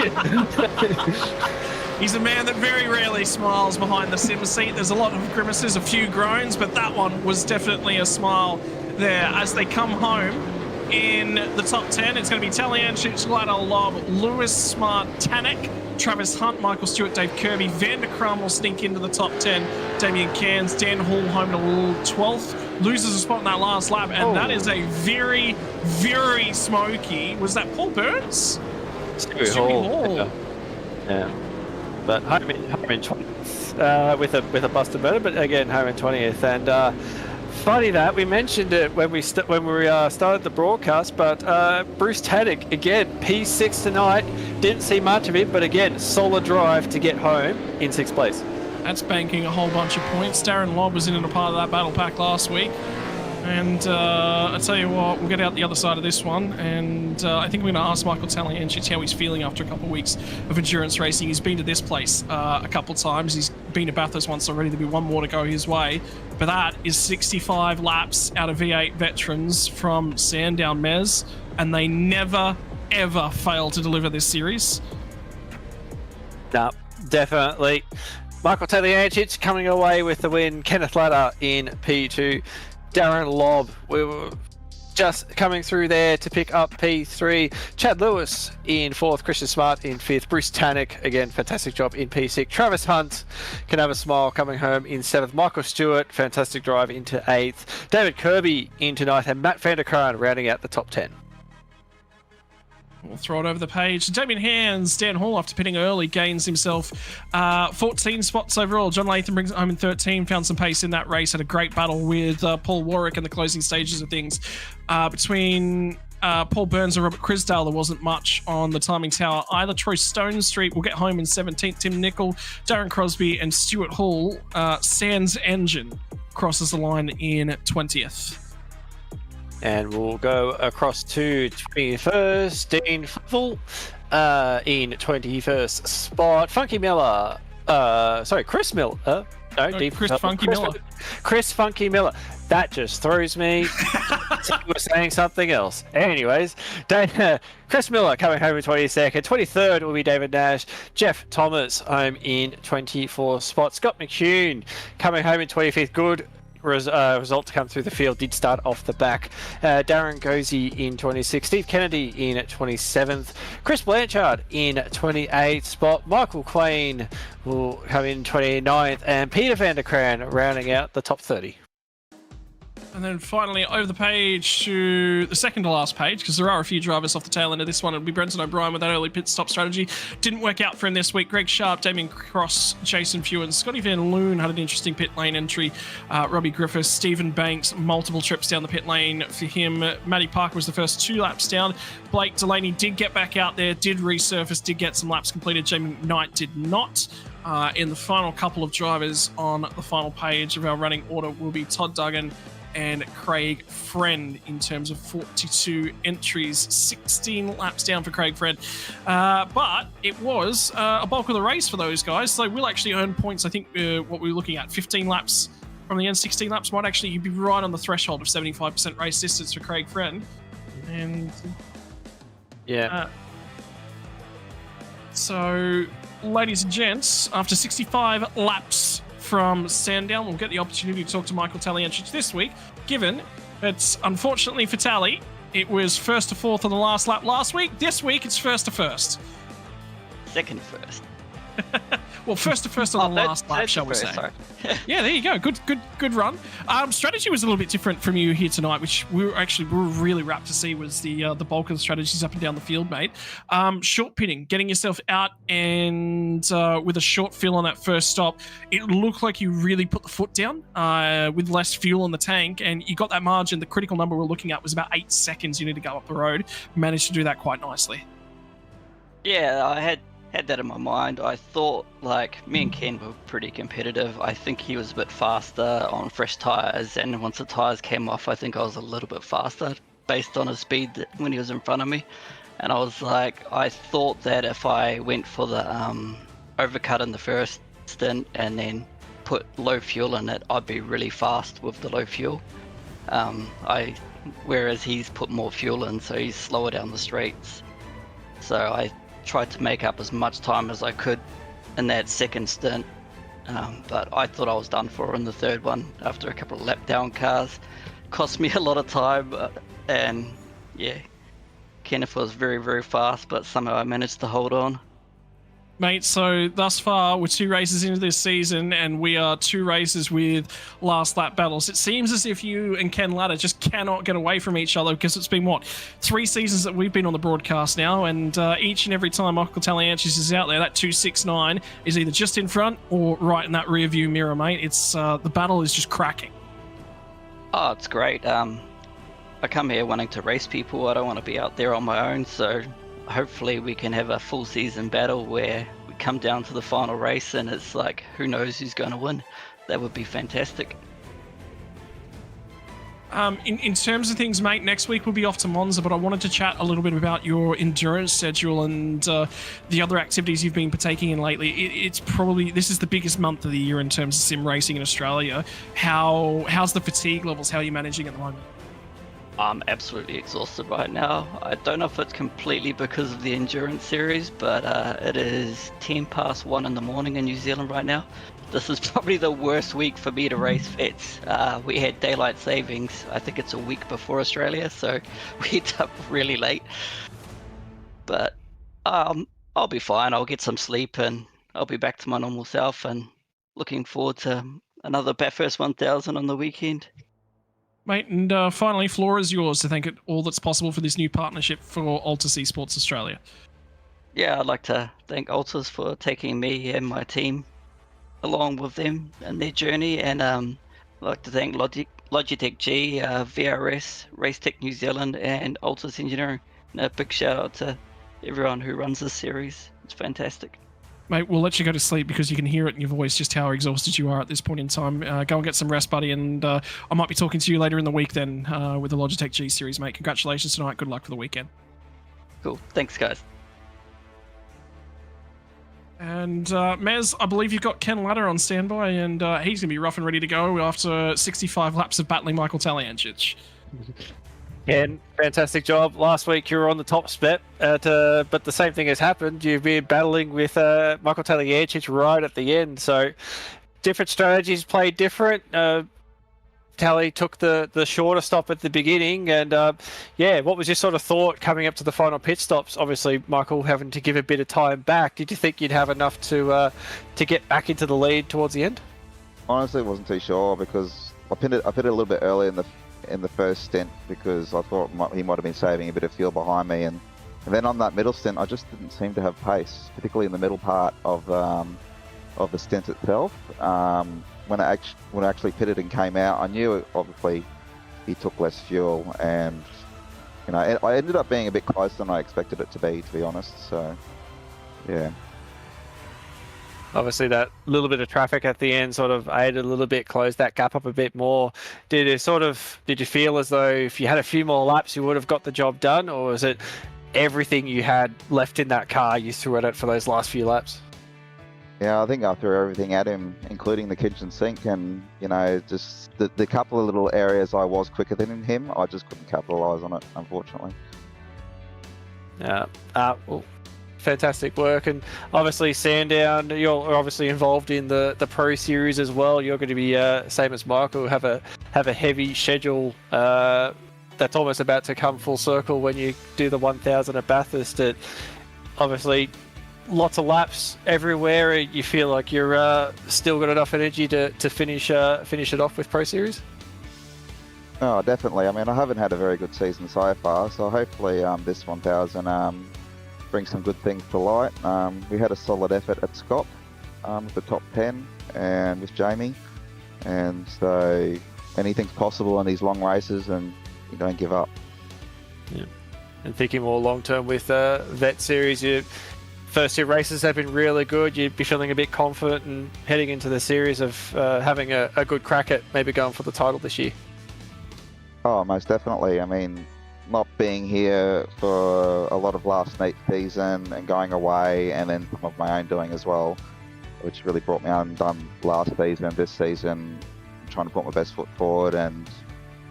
He's a man that very rarely smiles behind the sim seat. There's a lot of grimaces, a few groans, but that one was definitely a smile there as they come home. In the top 10, it's going to be Taliagic, Ladder, Lob, Lewis, Smart, Tanek, Travis Hunt, Michael Stewart, Dave Kirby. Vander Krum will sneak into the top 10. Damien Cairns, Dan Hall home to 12th. Loses a spot in that last lap, and that is a very, very smoky. Was that Paul Burns? Stewie Hall. Yeah. But home in 20th with a busted motor, but again, home in 20th. And funny that we mentioned it when we started the broadcast, but Bruce Tanek again P6 tonight. Didn't see much of it, but again solid drive to get home in 6th place. That's banking a whole bunch of points. Darren Lobb was in a part of that battle pack last week, and I tell you what, we'll get out the other side of this one, and I think we're going to ask Michael Taliagic how he's feeling after a couple of weeks of endurance racing. He's been to this place a couple of times. He's been to Bathurst once already. There'll be 1 more to go his way. But that is 65 laps out of V8 Veterans from Sandown Mez, and they never, ever fail to deliver this series. No, definitely. Michael Taliancic coming away with the win. Kenneth Ladder in P2. Darren Lobb, we were just coming through there to pick up P3. Chad Lewis in 4th. Christian Smart in 5th. Bruce Tannick, again, fantastic job in P6. Travis Hunt can have a smile coming home in 7th. Michael Stewart, fantastic drive into 8th. David Kirby into 9th. And Matt van der Kraan rounding out the top 10. We'll throw it over the page. Damien Hands, Dan Hall, after pitting early, gains himself 14 spots overall. John Latham brings it home in 13, found some pace in that race, had a great battle with Paul Warwick in the closing stages of things. Between Paul Burns and Robert Crisdale, there wasn't much on the timing tower either. Troy Stone Street will get home in 17th. Tim Nicol, Darren Crosby, and Stuart Hall. Sands Engine crosses the line in 20th. And we'll go across to 21st. Dean Full in 21st spot. Funky Miller. Chris Miller. No, Chris Funky Miller. Chris Funky Miller. That just throws me. You were saying something else. Anyways, Chris Miller coming home in 22nd. 23rd will be David Nash. Jeff Thomas home in 24th spot. Scott McCune coming home in 25th. Good result to come through the field. Did start off the back. Darren Gozy in 26th. Steve Kennedy in 27th. Chris Blanchard in 28th spot. Michael Quain will come in 29th. And Peter van der Kraan rounding out the top 30. And then finally over the page to the second to last page, because there are a few drivers off the tail end of this one. It'll be Brenton O'Brien with that early pit stop strategy. Didn't work out for him this week. Greg Sharp, Damien Cross, Jason Fewen, Scotty Van Loon had an interesting pit lane entry. Robbie Griffiths, Stephen Banks, multiple trips down the pit lane for him. Matty Parker was the first 2 laps down. Blake Delaney did get back out there, did resurface, did get some laps completed. Jamie Knight did not. In the final couple of drivers on the final page of our running order will be Todd Duggan and Craig Friend in terms of 42 entries, 16 laps down for Craig Friend. But it was a bulk of the race for those guys, so we'll actually earn points. I think what we were looking at, 15 laps from the end, 16 laps might actually be right on the threshold of 75% race distance for Craig Friend. And yeah. So, ladies and gents, after 65 laps from Sandown, we'll get the opportunity to talk to Michael Taliancic this week, given that, unfortunately for Tally, it was 1st to 4th on the last lap last week. This week, it's 1st to 1st. 2nd to 1st. Well, 1st to 1st on the last lap, shall we say. Yeah, there you go. Good run. Strategy was a little bit different from you here tonight, which we were really rapt to see was the bulk of the strategies up and down the field, mate. Short pitting, getting yourself out and with a short fill on that first stop, it looked like you really put the foot down with less fuel in the tank, and you got that margin. The critical number we're looking at was about 8 seconds you need to go up the road. Managed to do that quite nicely. Yeah, I had that in my mind. I thought, like, me and Ken were pretty competitive. I think he was a bit faster on fresh tyres, and once the tyres came off, I think I was a little bit faster based on his speed when he was in front of me. And I was like, I thought that if I went for the overcut in the first stint and then put low fuel in it, I'd be really fast with the low fuel. Whereas he's put more fuel in, so he's slower down the straights. So I tried to make up as much time as I could in that second stint, but I thought I was done for in the third one after a couple of lap down cars. Cost me a lot of time, and yeah, Kenneth was very, very fast, but somehow I managed to hold on. Mate, so thus far, we're 2 races into this season, and we are 2 races with last lap battles. It seems as if you and Ken Ladder just cannot get away from each other, because it's been, 3 seasons that we've been on the broadcast now, and each and every time Michael Taliancic is out there, that 269 is either just in front or right in that rear view mirror, mate. It's the battle is just cracking. Oh, it's great. I come here wanting to race people. I don't want to be out there on my own, so hopefully we can have a full season battle where we come down to the final race and it's like, who knows who's going to win. That would be fantastic. In terms of things, mate, next week we'll be off to Monza, but I wanted to chat a little bit about your endurance schedule and the other activities you've been partaking in lately. It's probably, this is the biggest month of the year in terms of sim racing in Australia. How's the fatigue levels? How are you managing at the moment? I'm absolutely exhausted right now. I don't know if it's completely because of the endurance series, but it is 10 past 1 in the morning in New Zealand right now. This is probably the worst week for me to race vets. We had daylight savings. I think it's a week before Australia, so we're up really late. But I'll be fine. I'll get some sleep and I'll be back to my normal self, and looking forward to another Bathurst 1000 on the weekend. Mate, and finally, floor is yours to thank it all that's possible for this new partnership for Altus Esports Australia. Yeah, I'd like to thank Altus for taking me and my team along with them in their journey, and I'd like to thank Logitech G, VRS, Racetech New Zealand, and Altus Engineering. And a big shout out to everyone who runs this series. It's fantastic. Mate, we'll let you go to sleep because you can hear it in your voice just how exhausted you are at this point in time. Go and get some rest, buddy, and I might be talking to you later in the week then with the Logitech G series, mate. Congratulations tonight. Good luck for the weekend. Cool. Thanks, guys. And Mez, I believe you've got Ken Ladder on standby, and he's going to be rough and ready to go after 65 laps of battling Michael Taliancic. Ken, fantastic job. Last week you were on the top spot, but the same thing has happened. You've been battling with Michael Taliancic right at the end, so different strategies played different. Tally took the shorter stop at the beginning, and what was your sort of thought coming up to the final pit stops? Obviously, Michael having to give a bit of time back. Did you think you'd have enough to get back into the lead towards the end? Honestly, wasn't too sure because I pitted a little bit early in the first stint because I thought he might have been saving a bit of fuel behind me, and then on that middle stint I just didn't seem to have pace, particularly in the middle part of the stint itself. When I actually pitted and came out, I knew obviously he took less fuel, and I ended up being a bit closer than I expected it to be honest. So yeah. Obviously, that little bit of traffic at the end sort of aided a little bit, closed that gap up a bit more. Did you feel as though if you had a few more laps, you would have got the job done, or was it everything you had left in that car you threw at it for those last few laps? Yeah, I think I threw everything at him, including the kitchen sink, and just the couple of little areas I was quicker than him, I just couldn't capitalise on it, unfortunately. Yeah. Well, fantastic work, and obviously Sandown, you're obviously involved in the Pro Series as well. You're going to be same as Michael, have a heavy schedule that's almost about to come full circle when you do the 1000 at Bathurst. It obviously lots of laps everywhere. You feel like you're still got enough energy to finish it off with Pro Series? Oh, definitely. I mean, I haven't had a very good season so far, so hopefully this 1000 bring some good things to light. We had a solid effort at Scott with the top 10 and with Jamie, and so anything's possible in these long races, and you don't give up. Yeah. And thinking more long term with Vet Series, your first two races have been really good. You'd be feeling a bit confident and heading into the series of having a good crack at maybe going for the title this year. Oh, most definitely. I mean, not being here for a lot of last season and going away, and then some of my own doing as well, which really brought me undone last season. This season, trying to put my best foot forward, and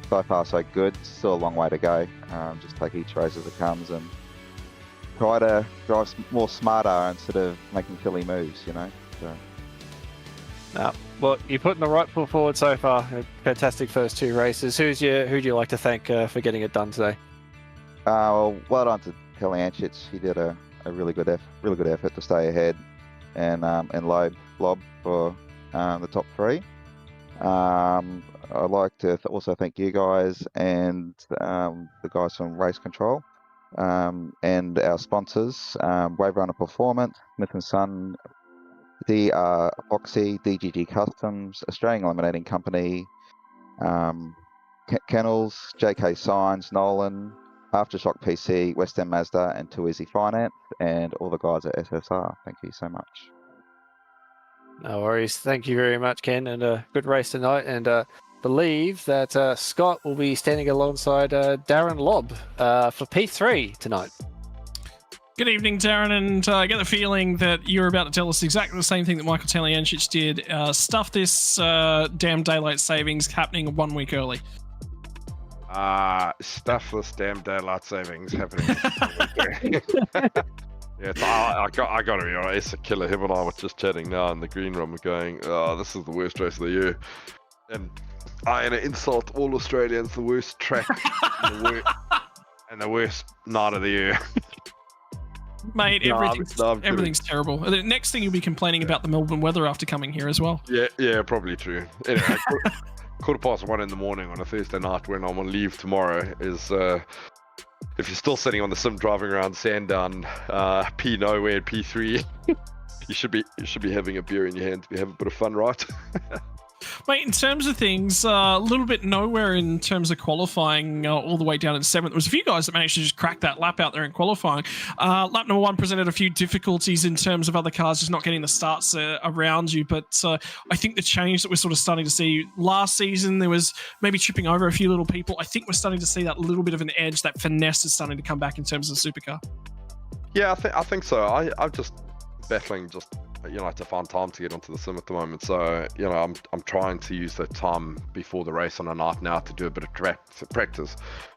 so far so good. Still a long way to go. Just take each race as it comes and try to drive more smarter instead of making silly moves, So. Well, you're putting the right foot forward so far. Fantastic first two races. Who do you like to thank for getting it done today? Well done to Taliancic. He did a really good effort to stay ahead, and Loeb for the top three. I'd like to also thank you guys and the guys from Race Control and our sponsors, Wave Runner Performance, Smith & Son, Epoxy, DGG Customs, Australian Laminating Company, Kennels, JK Signs, Nolan, Aftershock PC, West End Mazda, and Too Easy Finance, and all the guys at SSR. Thank you so much. No worries. Thank you very much, Ken, and a good race tonight. And believe that Scott will be standing alongside Darren Lobb for P3 tonight. Good evening, Darren, and I get the feeling that you're about to tell us exactly the same thing that Michael Taliancic did. Stuff this damn daylight savings happening 1 week early. Stuff this damn daylight savings happening. Yeah, I gotta be honest, it's a killer. Him and I were just chatting now in the green room going, oh, this is the worst race of the year. And I insult all Australians, the worst track and the worst night of the year. Mate, everything's terrible. The next thing you'll be complaining about the Melbourne weather after coming here as well. Yeah, probably true. Anyway, 1:15 in the morning on a Thursday night when I'm on leave tomorrow is... if you're still sitting on the sim driving around Sandown, P nowhere and P3, you should be having a beer in your hand to have a bit of fun, right? Mate, in terms of things, a little bit nowhere in terms of qualifying all the way down in 7th. There was a few guys that managed to just crack that lap out there in qualifying. Lap number 1 presented a few difficulties in terms of other cars just not getting the starts around you, but I think the change that we're sort of starting to see last season, there was maybe tripping over a few little people. I think we're starting to see that little bit of an edge, that finesse is starting to come back in terms of the supercar. Yeah, I think so. I'm just battling to find time to get onto the sim at the moment. So, I'm trying to use that time before the race on a night now to do a bit of practice.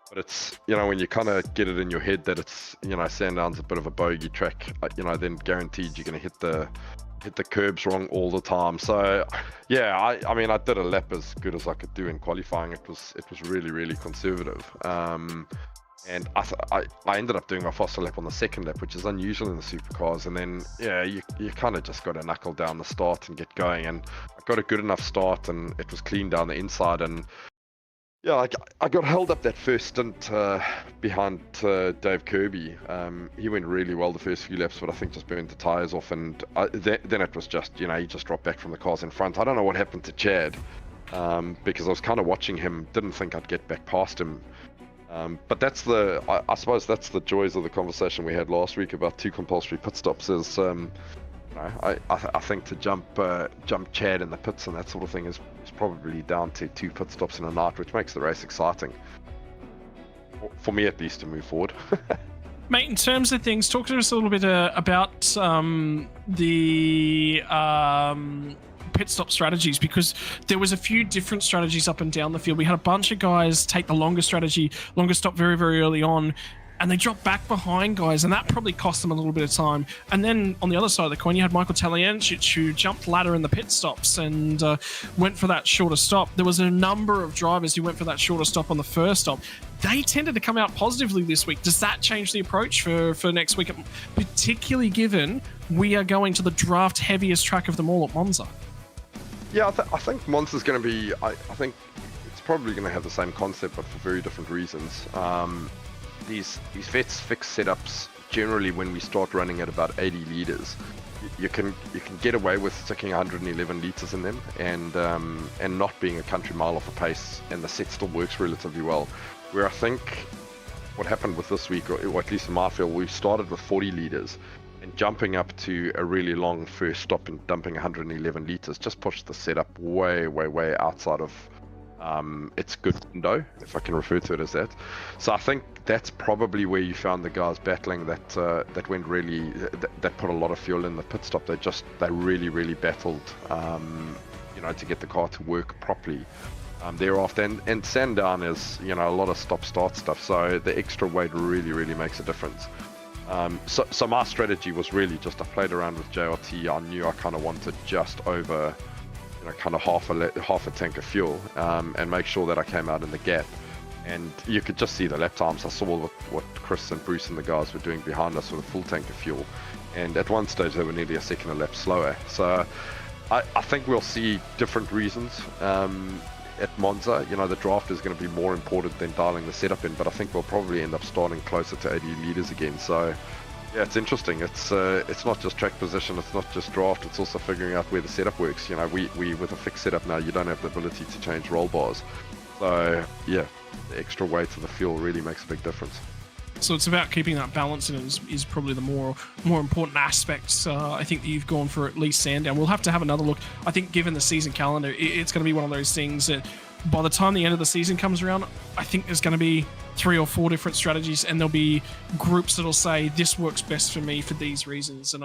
But it's, when you kind of get it in your head that it's, Sandown's a bit of a bogey track, then guaranteed you're going to hit the curbs wrong all the time. So, yeah, I did a lap as good as I could do in qualifying. It was really, really conservative. And I ended up doing my faster lap on the second lap, which is unusual in the supercars. And then, you kind of just got to knuckle down the start and get going. And I got a good enough start, and it was clean down the inside. And yeah, I got held up that first stint behind Dave Kirby. He went really well the first few laps, but I think just burned the tyres off. And then it was just, he just dropped back from the cars in front. I don't know what happened to Chad, because I was kind of watching him, didn't think I'd get back past him. But that's I suppose that's the joys of the conversation we had last week about 2 compulsory pit stops is, I think to jump Chad in the pits and that sort of thing is probably down to 2 pit stops in a night, which makes the race exciting. For me at least, to move forward. Mate, in terms of things, talk to us a little bit about the pit stop strategies, because there was a few different strategies up and down the field. We had a bunch of guys take the longer stop very, very early on, and they dropped back behind guys, and that probably cost them a little bit of time. And then on the other side of the coin, you had Michael Taliancic, who jumped ladder in the pit stops and went for that shorter stop. There was a number of drivers who went for that shorter stop on the first stop. They tended to come out positively this week. Does that change the approach for next week, particularly given we are going to the draft heaviest track of them all at Monza? Yeah, I think Monza's going to be... I think it's probably going to have the same concept, but for very different reasons. These fixed setups, generally when we start running at about 80 litres, you can get away with sticking 111 litres in them and not being a country mile off a pace, and the set still works relatively well. Where I think what happened with this week, or at least in my field, we started with 40 litres, and jumping up to a really long first stop and dumping 111 litres just pushed the setup way, way, way outside of its good window, if I can refer to it as that. So I think that's probably where you found the guys battling that went really, that put a lot of fuel in the pit stop. They really, really battled, to get the car to work properly thereafter. And Sandown is, a lot of stop-start stuff, so the extra weight really, really makes a difference. So my strategy was really just I played around with JRT. I knew I kind of wanted just over, kind of half a tank of fuel, and make sure that I came out in the gap. And you could just see the lap times. I saw what Chris and Bruce and the guys were doing behind us with a full tank of fuel. And at one stage they were nearly a second a lap slower. So I think we'll see different reasons at Monza. The draft is going to be more important than dialing the setup in, but I think we'll probably end up starting closer to 80 litres again. So yeah, it's interesting. It's not just track position, it's not just draft, it's also figuring out where the setup works. We with a fixed setup now, you don't have the ability to change roll bars. So yeah, the extra weight of the fuel really makes a big difference. So it's about keeping that balance, and is probably the more important aspects. I think that you've gone for at least Sandown. We'll have to have another look. I think given the season calendar, it's going to be one of those things that by the time the end of the season comes around, I think there's going to be 3 or 4 different strategies, and there'll be groups that'll say this works best for me for these reasons, and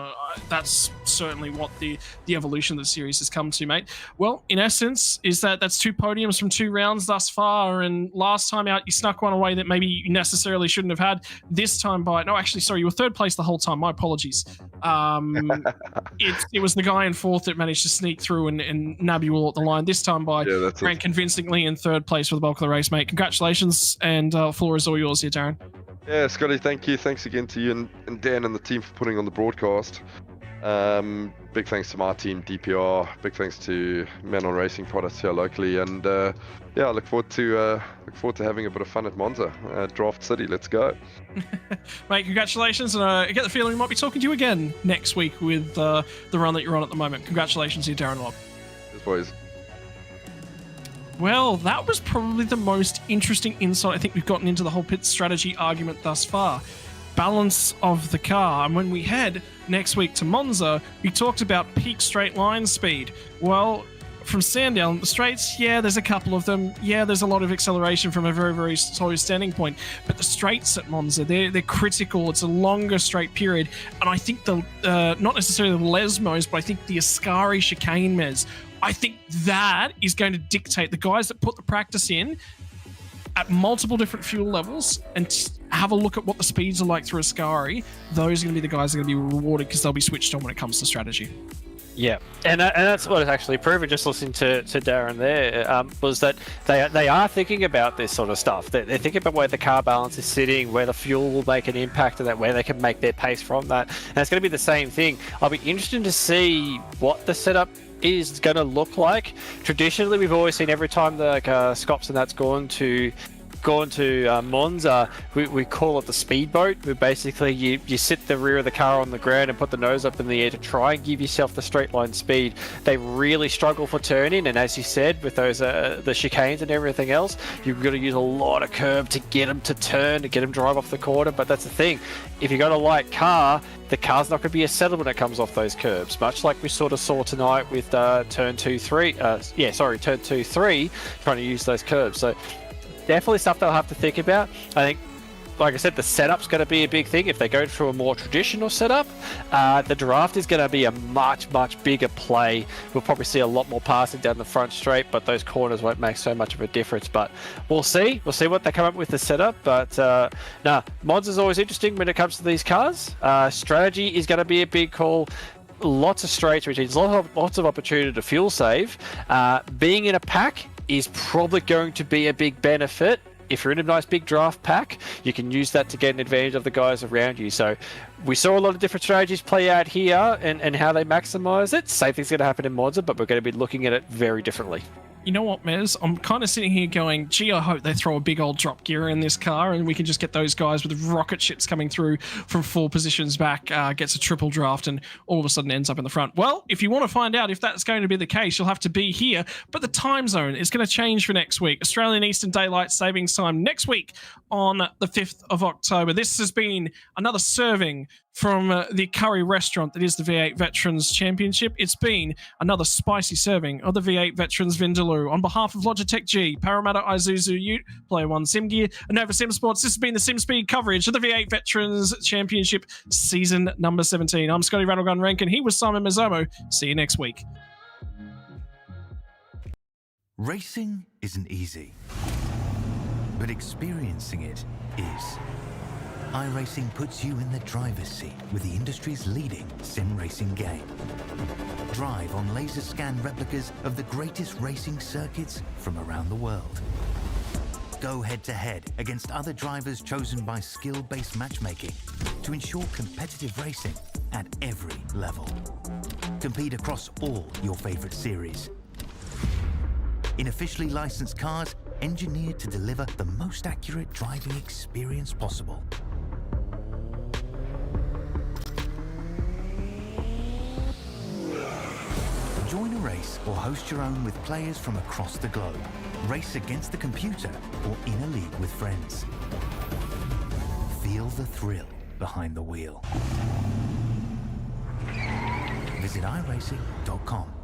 that's certainly what the evolution of the series has come to, mate. Well, in essence, is that's 2 podiums from 2 rounds thus far, and last time out you snuck one away that maybe you necessarily shouldn't have had. This time you were 3rd place the whole time. My apologies. It was the guy in 4th that managed to sneak through and nab you all at the line. This time ran convincingly in 3rd place for the bulk of the race, mate. Congratulations, and floor is all yours here, Darren. Yeah, Scotty, thank you. Thanks again to you and Dan and the team for putting on the broadcast. Big thanks to my team, DPR. Big thanks to Men on Racing products here locally, and I look forward to having a bit of fun at Monza, Draft City. Let's go, mate. Congratulations, and I get the feeling we might be talking to you again next week with the run that you're on at the moment. Congratulations here, Darren Lobb. Cheers, boys. Well, that was probably the most interesting insight I think we've gotten into the whole pit strategy argument thus far. Balance of the car. And when we head next week to Monza, we talked about peak straight line speed. Well, from Sandown, the straights, yeah, there's a couple of them. Yeah, there's a lot of acceleration from a very, very slow standing point. But the straights at Monza, they're critical. It's a longer straight period. And I think not necessarily the Lesmos, but I think the Ascari chicane mez, I think that is going to dictate the guys that put the practice in at multiple different fuel levels and have a look at what the speeds are like through Ascari. Those are going to be the guys that are going to be rewarded because they'll be switched on when it comes to strategy. Yeah, and that's what it's actually proven, just listening to Darren there, was that they are thinking about this sort of stuff. They're thinking about where the car balance is sitting, where the fuel will make an impact, and that where they can make their pace from that. And it's going to be the same thing. I'll be interested to see what the setup is going to look like. Traditionally, we've always seen every time the Scops and that's gone to Monza, we call it the speedboat, where basically you sit the rear of the car on the ground and put the nose up in the air to try and give yourself the straight line speed. They really struggle for turning, and as you said, with those the chicanes and everything else, you've got to use a lot of curb to get them to turn, to get them drive off the corner. But that's the thing, if you've got a light car, the car's not going to be as settled when it comes off those curbs, much like we sort of saw tonight with turn 2-3, trying to use those curbs. So definitely stuff they'll have to think about. I think, like I said, the setup's going to be a big thing. If they go through a more traditional setup, the draft is going to be a much, much bigger play. We'll probably see a lot more passing down the front straight, but those corners won't make so much of a difference. But we'll see. We'll see what they come up with the setup. But Monza's always interesting when it comes to these cars. Strategy is going to be a big call. Lots of straights, which means lots of opportunity to fuel save. Being in a pack is probably going to be a big benefit. If you're in a nice big draft pack, you can use that to get an advantage of the guys around you. So we saw a lot of different strategies play out here and how they maximize it. Same thing's going to happen in Monza, but we're going to be looking at it very differently. You know what, Mez? I'm kind of sitting here going, gee, I hope they throw a big old drop gear in this car and we can just get those guys with rocket ships coming through from 4 positions back, gets a triple draft and all of a sudden ends up in the front. Well, if you want to find out if that's going to be the case, you'll have to be here. But the time zone is going to change for next week. Australian Eastern Daylight Savings Time next week on the 5th of October. This has been another serving from the curry restaurant that is the V8 Veterans Championship. It's been another spicy serving of the V8 Veterans Vindaloo. On behalf of Logitech G, Parramatta Isuzu Ute, Player One Sim Gear, and Nova Sim Sports, this has been the SimSpeed coverage of the V8 Veterans Championship season number 17. I'm Scotty Rattlegun Rankin. He was Simon Mazzomo. See you next week. Racing isn't easy, but experiencing it is. iRacing puts you in the driver's seat with the industry's leading sim racing game. Drive on laser scan replicas of the greatest racing circuits from around the world. Go head-to-head against other drivers chosen by skill-based matchmaking to ensure competitive racing at every level. Compete across all your favorite series. In officially licensed cars, engineered to deliver the most accurate driving experience possible. Join a race or host your own with players from across the globe. Race against the computer or in a league with friends. Feel the thrill behind the wheel. Visit iRacing.com.